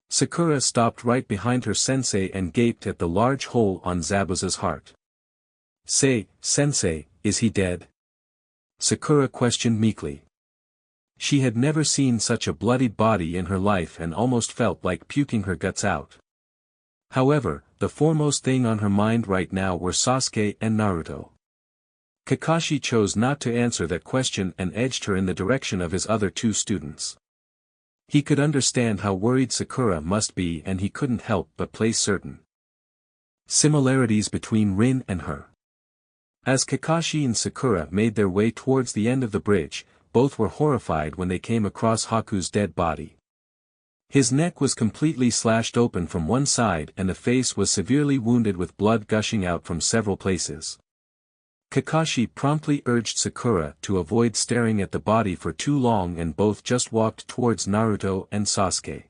Sakura stopped right behind her sensei and gaped at the large hole on Zabuza's heart. "Say, sensei, is he dead?" Sakura questioned meekly. She had never seen such a bloodied body in her life and almost felt like puking her guts out. However, the foremost thing on her mind right now were Sasuke and Naruto. Kakashi chose not to answer that question and edged her in the direction of his other two students. He could understand how worried Sakura must be and he couldn't help but place certain similarities between Rin and her. As Kakashi and Sakura made their way towards the end of the bridge, both were horrified when they came across Haku's dead body. His neck was completely slashed open from one side and the face was severely wounded with blood gushing out from several places. Kakashi promptly urged Sakura to avoid staring at the body for too long and both just walked towards Naruto and Sasuke.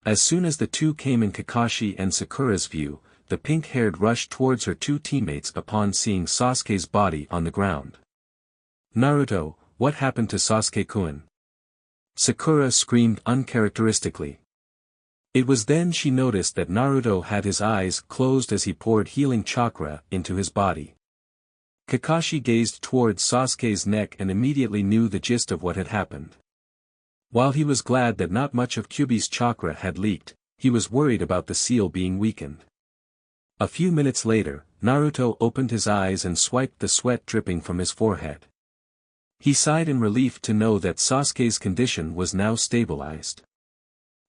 As soon as the two came in Kakashi and Sakura's view, the pink-haired rushed towards her two teammates upon seeing Sasuke's body on the ground. "Naruto, what happened to Sasuke-kun?" Sakura screamed uncharacteristically. It was then she noticed that Naruto had his eyes closed as he poured healing chakra into his body. Kakashi gazed towards Sasuke's neck and immediately knew the gist of what had happened. While he was glad that not much of Kyuubi's chakra had leaked, he was worried about the seal being weakened. A few minutes later, Naruto opened his eyes and swiped the sweat dripping from his forehead. He sighed in relief to know that Sasuke's condition was now stabilized.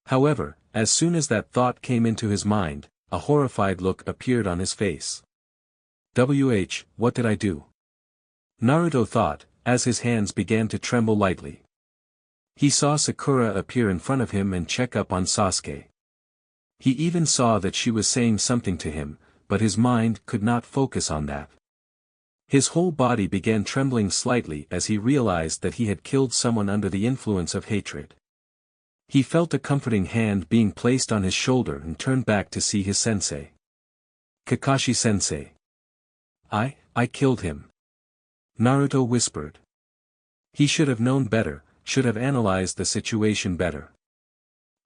However, as soon as that thought came into his mind, a horrified look appeared on his face. What did I do?" Naruto thought, as his hands began to tremble lightly. He saw Sakura appear in front of him and check up on Sasuke. He even saw that she was saying something to him, but his mind could not focus on that. His whole body began trembling slightly as he realized that he had killed someone under the influence of hatred. He felt a comforting hand being placed on his shoulder and turned back to see his sensei. "Kakashi-sensei. I killed him." Naruto whispered. He should have known better, should have analyzed the situation better.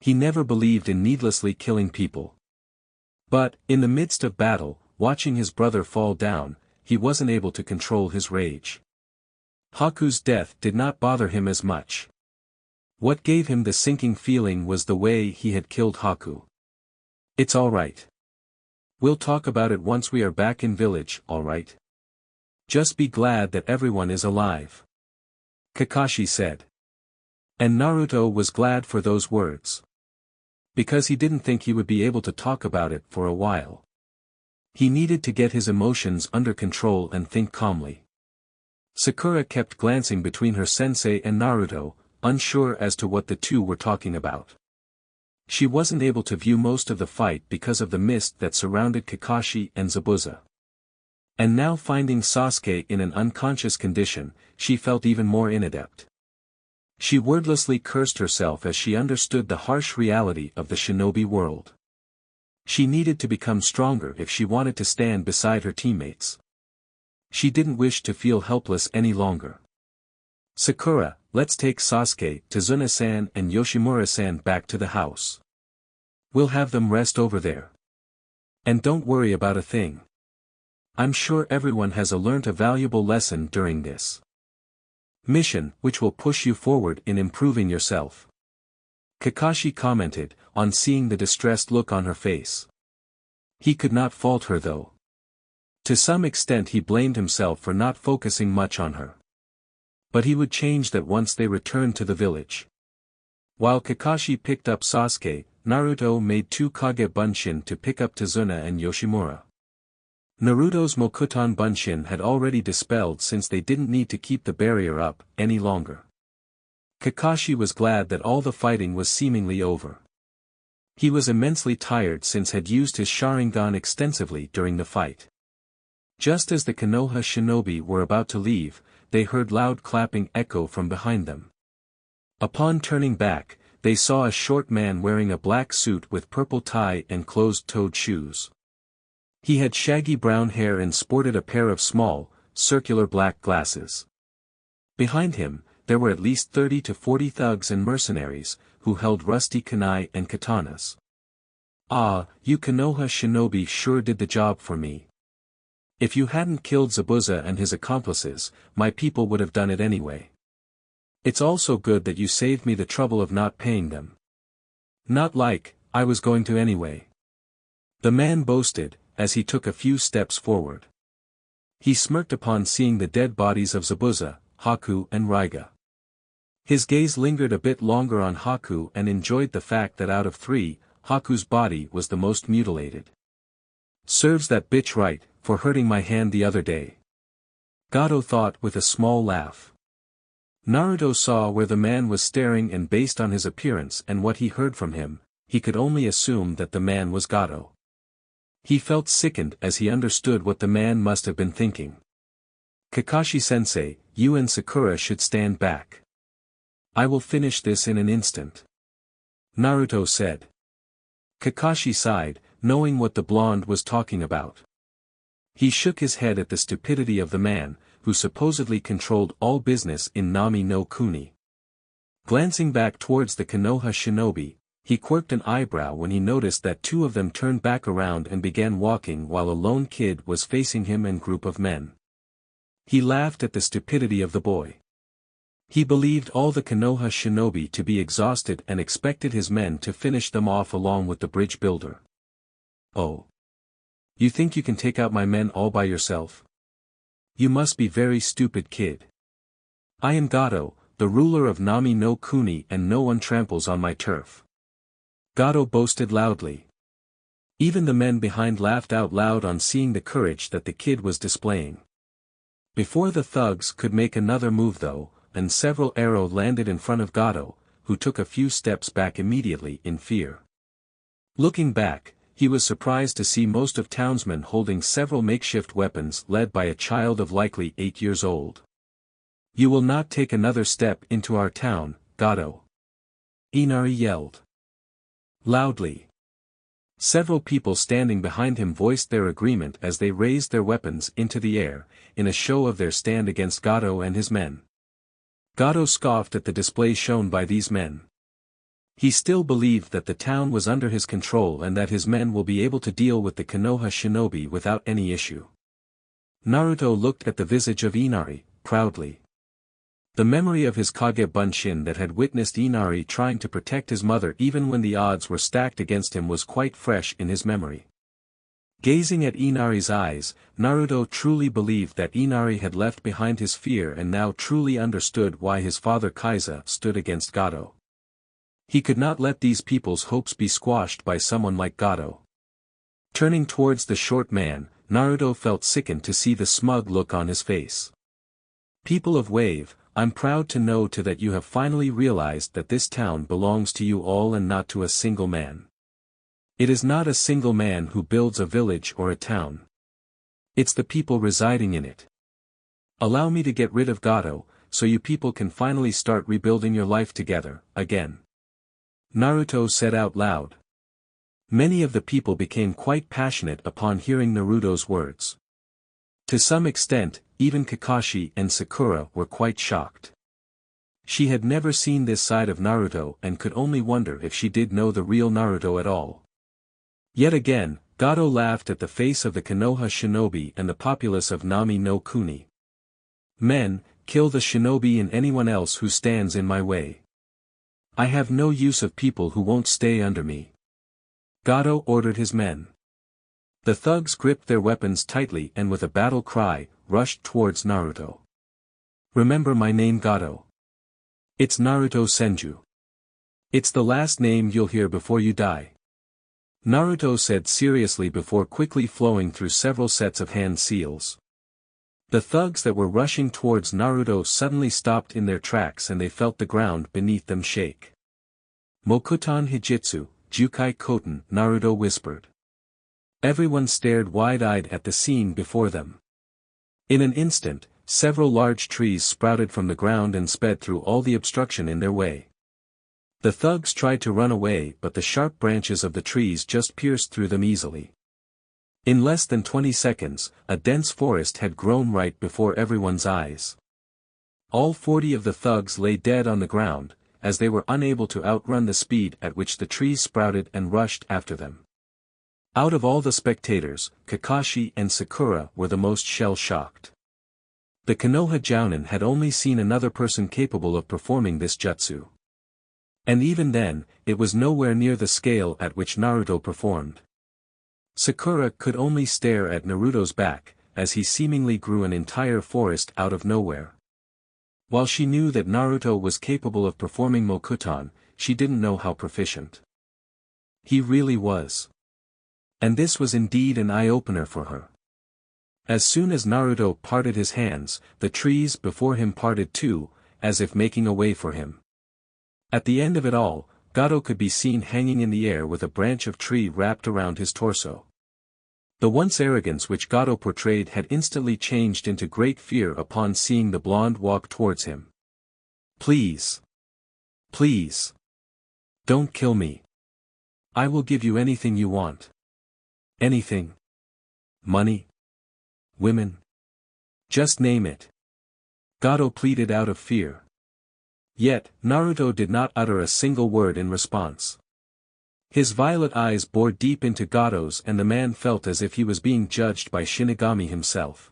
He never believed in needlessly killing people. But, in the midst of battle, watching his brother fall down, he wasn't able to control his rage. Haku's death did not bother him as much. What gave him the sinking feeling was the way he had killed Haku. "It's alright. We'll talk about it once we are back in village, alright? Just be glad that everyone is alive," Kakashi said. And Naruto was glad for those words. Because he didn't think he would be able to talk about it for a while. He needed to get his emotions under control and think calmly. Sakura kept glancing between her sensei and Naruto, unsure as to what the two were talking about. She wasn't able to view most of the fight because of the mist that surrounded Kakashi and Zabuza. And now finding Sasuke in an unconscious condition, she felt even more inadept. She wordlessly cursed herself as she understood the harsh reality of the shinobi world. She needed to become stronger if she wanted to stand beside her teammates. She didn't wish to feel helpless any longer. "Sakura, let's take Sasuke, Tsunade-san and Yoshimura-san back to the house. We'll have them rest over there. And don't worry about a thing. I'm sure everyone has learnt a valuable lesson during this mission, which will push you forward in improving yourself," Kakashi commented, on seeing the distressed look on her face. He could not fault her though. To some extent he blamed himself for not focusing much on her. But he would change that once they returned to the village. While Kakashi picked up Sasuke, Naruto made 2 Kage Bunshin to pick up Tsunade and Yoshimura. Naruto's Mokuton Bunshin had already dispelled since they didn't need to keep the barrier up any longer. Kakashi was glad that all the fighting was seemingly over. He was immensely tired since had used his Sharingan extensively during the fight. Just as the Konoha shinobi were about to leave, they heard loud clapping echo from behind them. Upon turning back, they saw a short man wearing a black suit with purple tie and closed-toed shoes. He had shaggy brown hair and sported a pair of small, circular black glasses. Behind him, there were at least 30 to 40 thugs and mercenaries, who held rusty kunai and katanas. "Ah, you Konoha shinobi sure did the job for me. If you hadn't killed Zabuza and his accomplices, my people would have done it anyway. It's also good that you saved me the trouble of not paying them. Not like, I was going to anyway." The man boasted, as he took a few steps forward. He smirked upon seeing the dead bodies of Zabuza, Haku and Raiga. His gaze lingered a bit longer on Haku and enjoyed the fact that out of three, Haku's body was the most mutilated. "Serves that bitch right, for hurting my hand the other day," Gato thought with a small laugh. Naruto saw where the man was staring, and based on his appearance and what he heard from him, he could only assume that the man was Gato. He felt sickened as he understood what the man must have been thinking. "Kakashi-sensei, you and Sakura should stand back. I will finish this in an instant," Naruto said. Kakashi sighed, knowing what the blonde was talking about. He shook his head at the stupidity of the man, who supposedly controlled all business in Nami no Kuni. Glancing back towards the Konoha shinobi, he quirked an eyebrow when he noticed that two of them turned back around and began walking while a lone kid was facing him and group of men. He laughed at the stupidity of the boy. He believed all the Konoha shinobi to be exhausted and expected his men to finish them off along with the bridge builder. "Oh. You think you can take out my men all by yourself? You must be very stupid, kid. I am Gato, the ruler of Nami no Kuni, and no one tramples on my turf," Gato boasted loudly. Even the men behind laughed out loud on seeing the courage that the kid was displaying. Before the thugs could make another move though, and several arrows landed in front of Gato, who took a few steps back immediately in fear. Looking back, he was surprised to see most of townsmen holding several makeshift weapons led by a child of likely 8 years old. "You will not take another step into our town, Gato," Inari yelled loudly. Several people standing behind him voiced their agreement as they raised their weapons into the air, in a show of their stand against Gato and his men. Gato scoffed at the display shown by these men. He still believed that the town was under his control and that his men will be able to deal with the Konoha shinobi without any issue. Naruto looked at the visage of Inari, proudly. The memory of his Kage Bunshin that had witnessed Inari trying to protect his mother even when the odds were stacked against him was quite fresh in his memory. Gazing at Inari's eyes, Naruto truly believed that Inari had left behind his fear and now truly understood why his father Kaiza stood against Gato. He could not let these people's hopes be squashed by someone like Gato. Turning towards the short man, Naruto felt sickened to see the smug look on his face. "People of Wave, I'm proud to know that you have finally realized that this town belongs to you all and not to a single man. It is not a single man who builds a village or a town. It's the people residing in it. Allow me to get rid of Gato, so you people can finally start rebuilding your life together, again," Naruto said out loud. Many of the people became quite passionate upon hearing Naruto's words. To some extent, even Kakashi and Sakura were quite shocked. She had never seen this side of Naruto and could only wonder if she did know the real Naruto at all. Yet again, Gato laughed at the face of the Konoha shinobi and the populace of Nami no Kuni. "Men, kill the shinobi and anyone else who stands in my way. I have no use of people who won't stay under me," Gato ordered his men. The thugs gripped their weapons tightly and with a battle cry, rushed towards Naruto. "Remember my name, Gato. It's Naruto Senju. It's the last name you'll hear before you die," Naruto said seriously before quickly flowing through several sets of hand seals. The thugs that were rushing towards Naruto suddenly stopped in their tracks and they felt the ground beneath them shake. "Mokuton Hijitsu, Jukai Koten," Naruto whispered. Everyone stared wide-eyed at the scene before them. In an instant, several large trees sprouted from the ground and sped through all the obstruction in their way. The thugs tried to run away but the sharp branches of the trees just pierced through them easily. In less than 20 seconds, a dense forest had grown right before everyone's eyes. All 40 of the thugs lay dead on the ground, as they were unable to outrun the speed at which the trees sprouted and rushed after them. Out of all the spectators, Kakashi and Sakura were the most shell-shocked. The Konoha Jounin had only seen another person capable of performing this jutsu. And even then, it was nowhere near the scale at which Naruto performed. Sakura could only stare at Naruto's back, as he seemingly grew an entire forest out of nowhere. While she knew that Naruto was capable of performing Mokuton, she didn't know how proficient he really was. And this was indeed an eye-opener for her. As soon as Naruto parted his hands, the trees before him parted too, as if making a way for him. At the end of it all, Gato could be seen hanging in the air with a branch of tree wrapped around his torso. The once arrogance which Gato portrayed had instantly changed into great fear upon seeing the blonde walk towards him. "Please. Please. Don't kill me. I will give you anything you want. Anything. Money. Women. Just name it." Gato pleaded out of fear. Yet, Naruto did not utter a single word in response. His violet eyes bored deep into Gato's, and the man felt as if he was being judged by Shinigami himself.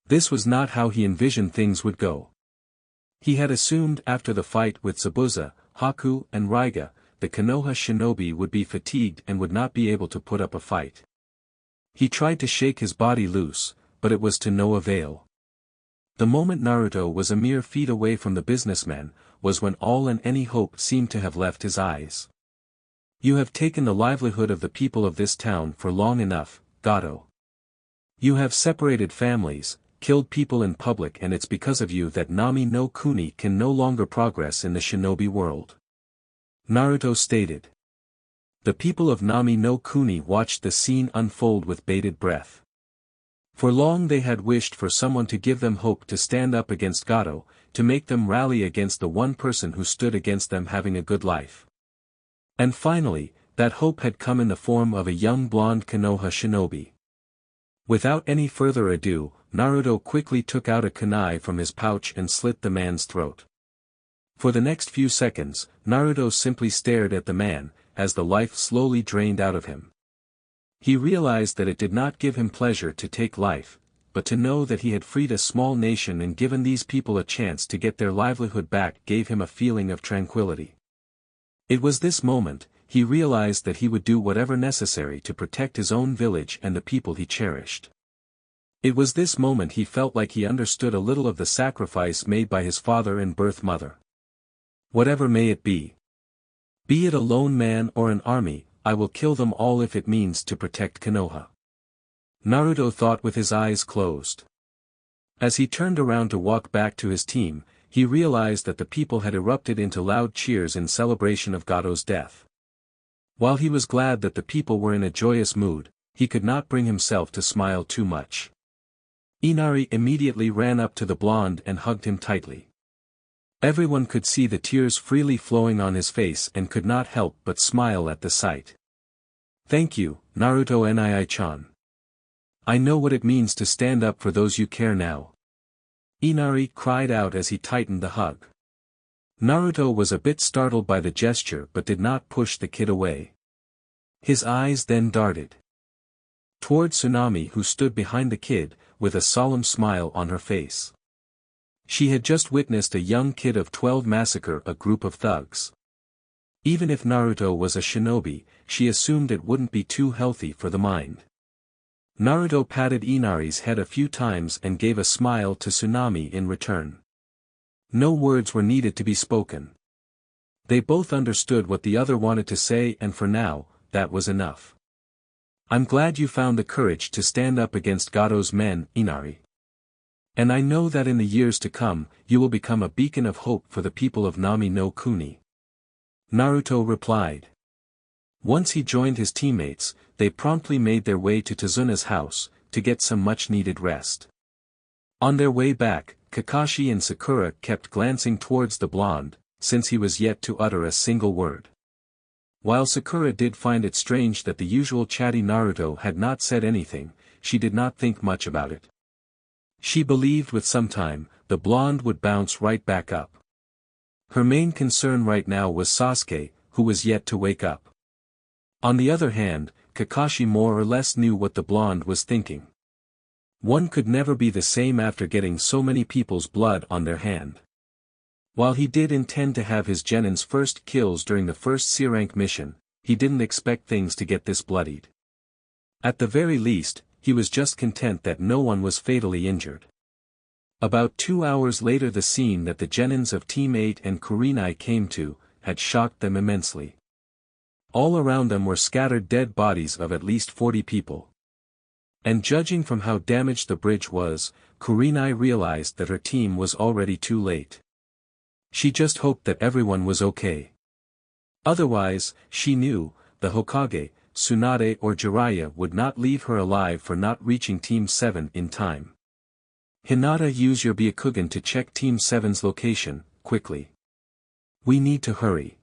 This was not how he envisioned things would go. He had assumed after the fight with Zabuza, Haku and Raiga, the Konoha shinobi would be fatigued and would not be able to put up a fight. He tried to shake his body loose, but it was to no avail. The moment Naruto was a mere feet away from the businessman, was when all and any hope seemed to have left his eyes. "You have taken the livelihood of the people of this town for long enough, Gato. You have separated families, killed people in public, and it's because of you that Nami no Kuni can no longer progress in the shinobi world," Naruto stated. The people of Nami no Kuni watched the scene unfold with bated breath. For long they had wished for someone to give them hope to stand up against Gato, to make them rally against the one person who stood against them having a good life. And finally, that hope had come in the form of a young blonde Konoha shinobi. Without any further ado, Naruto quickly took out a kunai from his pouch and slit the man's throat. For the next few seconds, Naruto simply stared at the man, as the life slowly drained out of him. He realized that it did not give him pleasure to take life, but to know that he had freed a small nation and given these people a chance to get their livelihood back gave him a feeling of tranquility. It was this moment, he realized that he would do whatever necessary to protect his own village and the people he cherished. It was this moment he felt like he understood a little of the sacrifice made by his father and birth mother. Whatever may it be. Be it a lone man or an army, I will kill them all if it means to protect Konoha. Naruto thought with his eyes closed. As he turned around to walk back to his team, he realized that the people had erupted into loud cheers in celebration of Gato's death. While he was glad that the people were in a joyous mood, he could not bring himself to smile too much. Inari immediately ran up to the blonde and hugged him tightly. Everyone could see the tears freely flowing on his face and could not help but smile at the sight. "Thank you, Naruto Nii-chan. I know what it means to stand up for those you care now," Inari cried out as he tightened the hug. Naruto was a bit startled by the gesture but did not push the kid away. His eyes then darted toward Tsunade, who stood behind the kid, with a solemn smile on her face. She had just witnessed a young kid of 12 massacre a group of thugs. Even if Naruto was a shinobi, she assumed it wouldn't be too healthy for the mind. Naruto patted Inari's head a few times and gave a smile to Tsunade in return. No words were needed to be spoken. They both understood what the other wanted to say, and for now, that was enough. "I'm glad you found the courage to stand up against Gato's men, Inari. And I know that in the years to come, you will become a beacon of hope for the people of Nami no Kuni," Naruto replied. Once he joined his teammates, they promptly made their way to Tazuna's house, to get some much-needed rest. On their way back, Kakashi and Sakura kept glancing towards the blonde, since he was yet to utter a single word. While Sakura did find it strange that the usual chatty Naruto had not said anything, she did not think much about it. She believed with some time, the blonde would bounce right back up. Her main concern right now was Sasuke, who was yet to wake up. On the other hand, Kakashi more or less knew what the blonde was thinking. One could never be the same after getting so many people's blood on their hand. While he did intend to have his genin's first kills during the first C-rank mission, he didn't expect things to get this bloodied. At the very least, he was just content that no one was fatally injured. About 2 hours later, the scene that the genins of Team 8 and Kurenai came to, had shocked them immensely. All around them were scattered dead bodies of at least 40 people. And judging from how damaged the bridge was, Kurenai realized that her team was already too late. She just hoped that everyone was okay. Otherwise, she knew, the Hokage, Tsunade or Jiraiya would not leave her alive for not reaching Team 7 in time. Hinata, use your Byakugan to check Team 7's location, quickly. We need to hurry.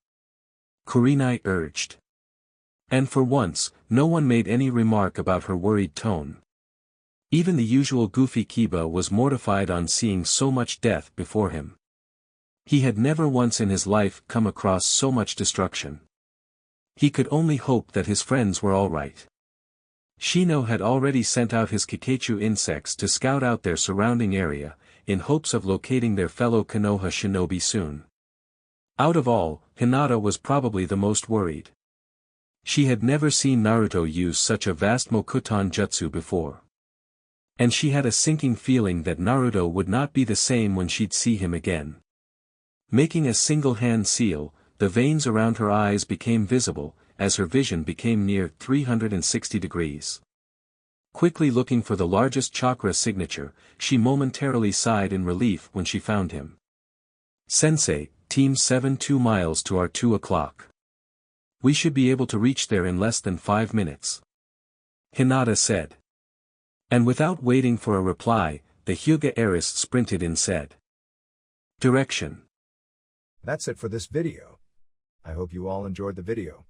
Kurenai urged. And for once, no one made any remark about her worried tone. Even the usual goofy Kiba was mortified on seeing so much death before him. He had never once in his life come across so much destruction. He could only hope that his friends were all right. Shino had already sent out his Kikachu insects to scout out their surrounding area, in hopes of locating their fellow Konoha shinobi soon. Out of all, Hinata was probably the most worried. She had never seen Naruto use such a vast Mokuton jutsu before. And she had a sinking feeling that Naruto would not be the same when she'd see him again. Making a single hand seal, the veins around her eyes became visible, as her vision became near 360 degrees. Quickly looking for the largest chakra signature, she momentarily sighed in relief when she found him. Sensei, Team 7, 2 miles to our 2 o'clock. We should be able to reach there in less than 5 minutes. Hinata said. And without waiting for a reply, the Hyuga heiress sprinted in said direction. That's it for this video. I hope you all enjoyed the video.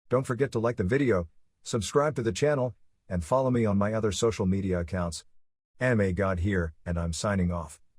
Don't forget to like the video, subscribe to the channel, and follow me on my other social media accounts. Anime God here, and I'm signing off.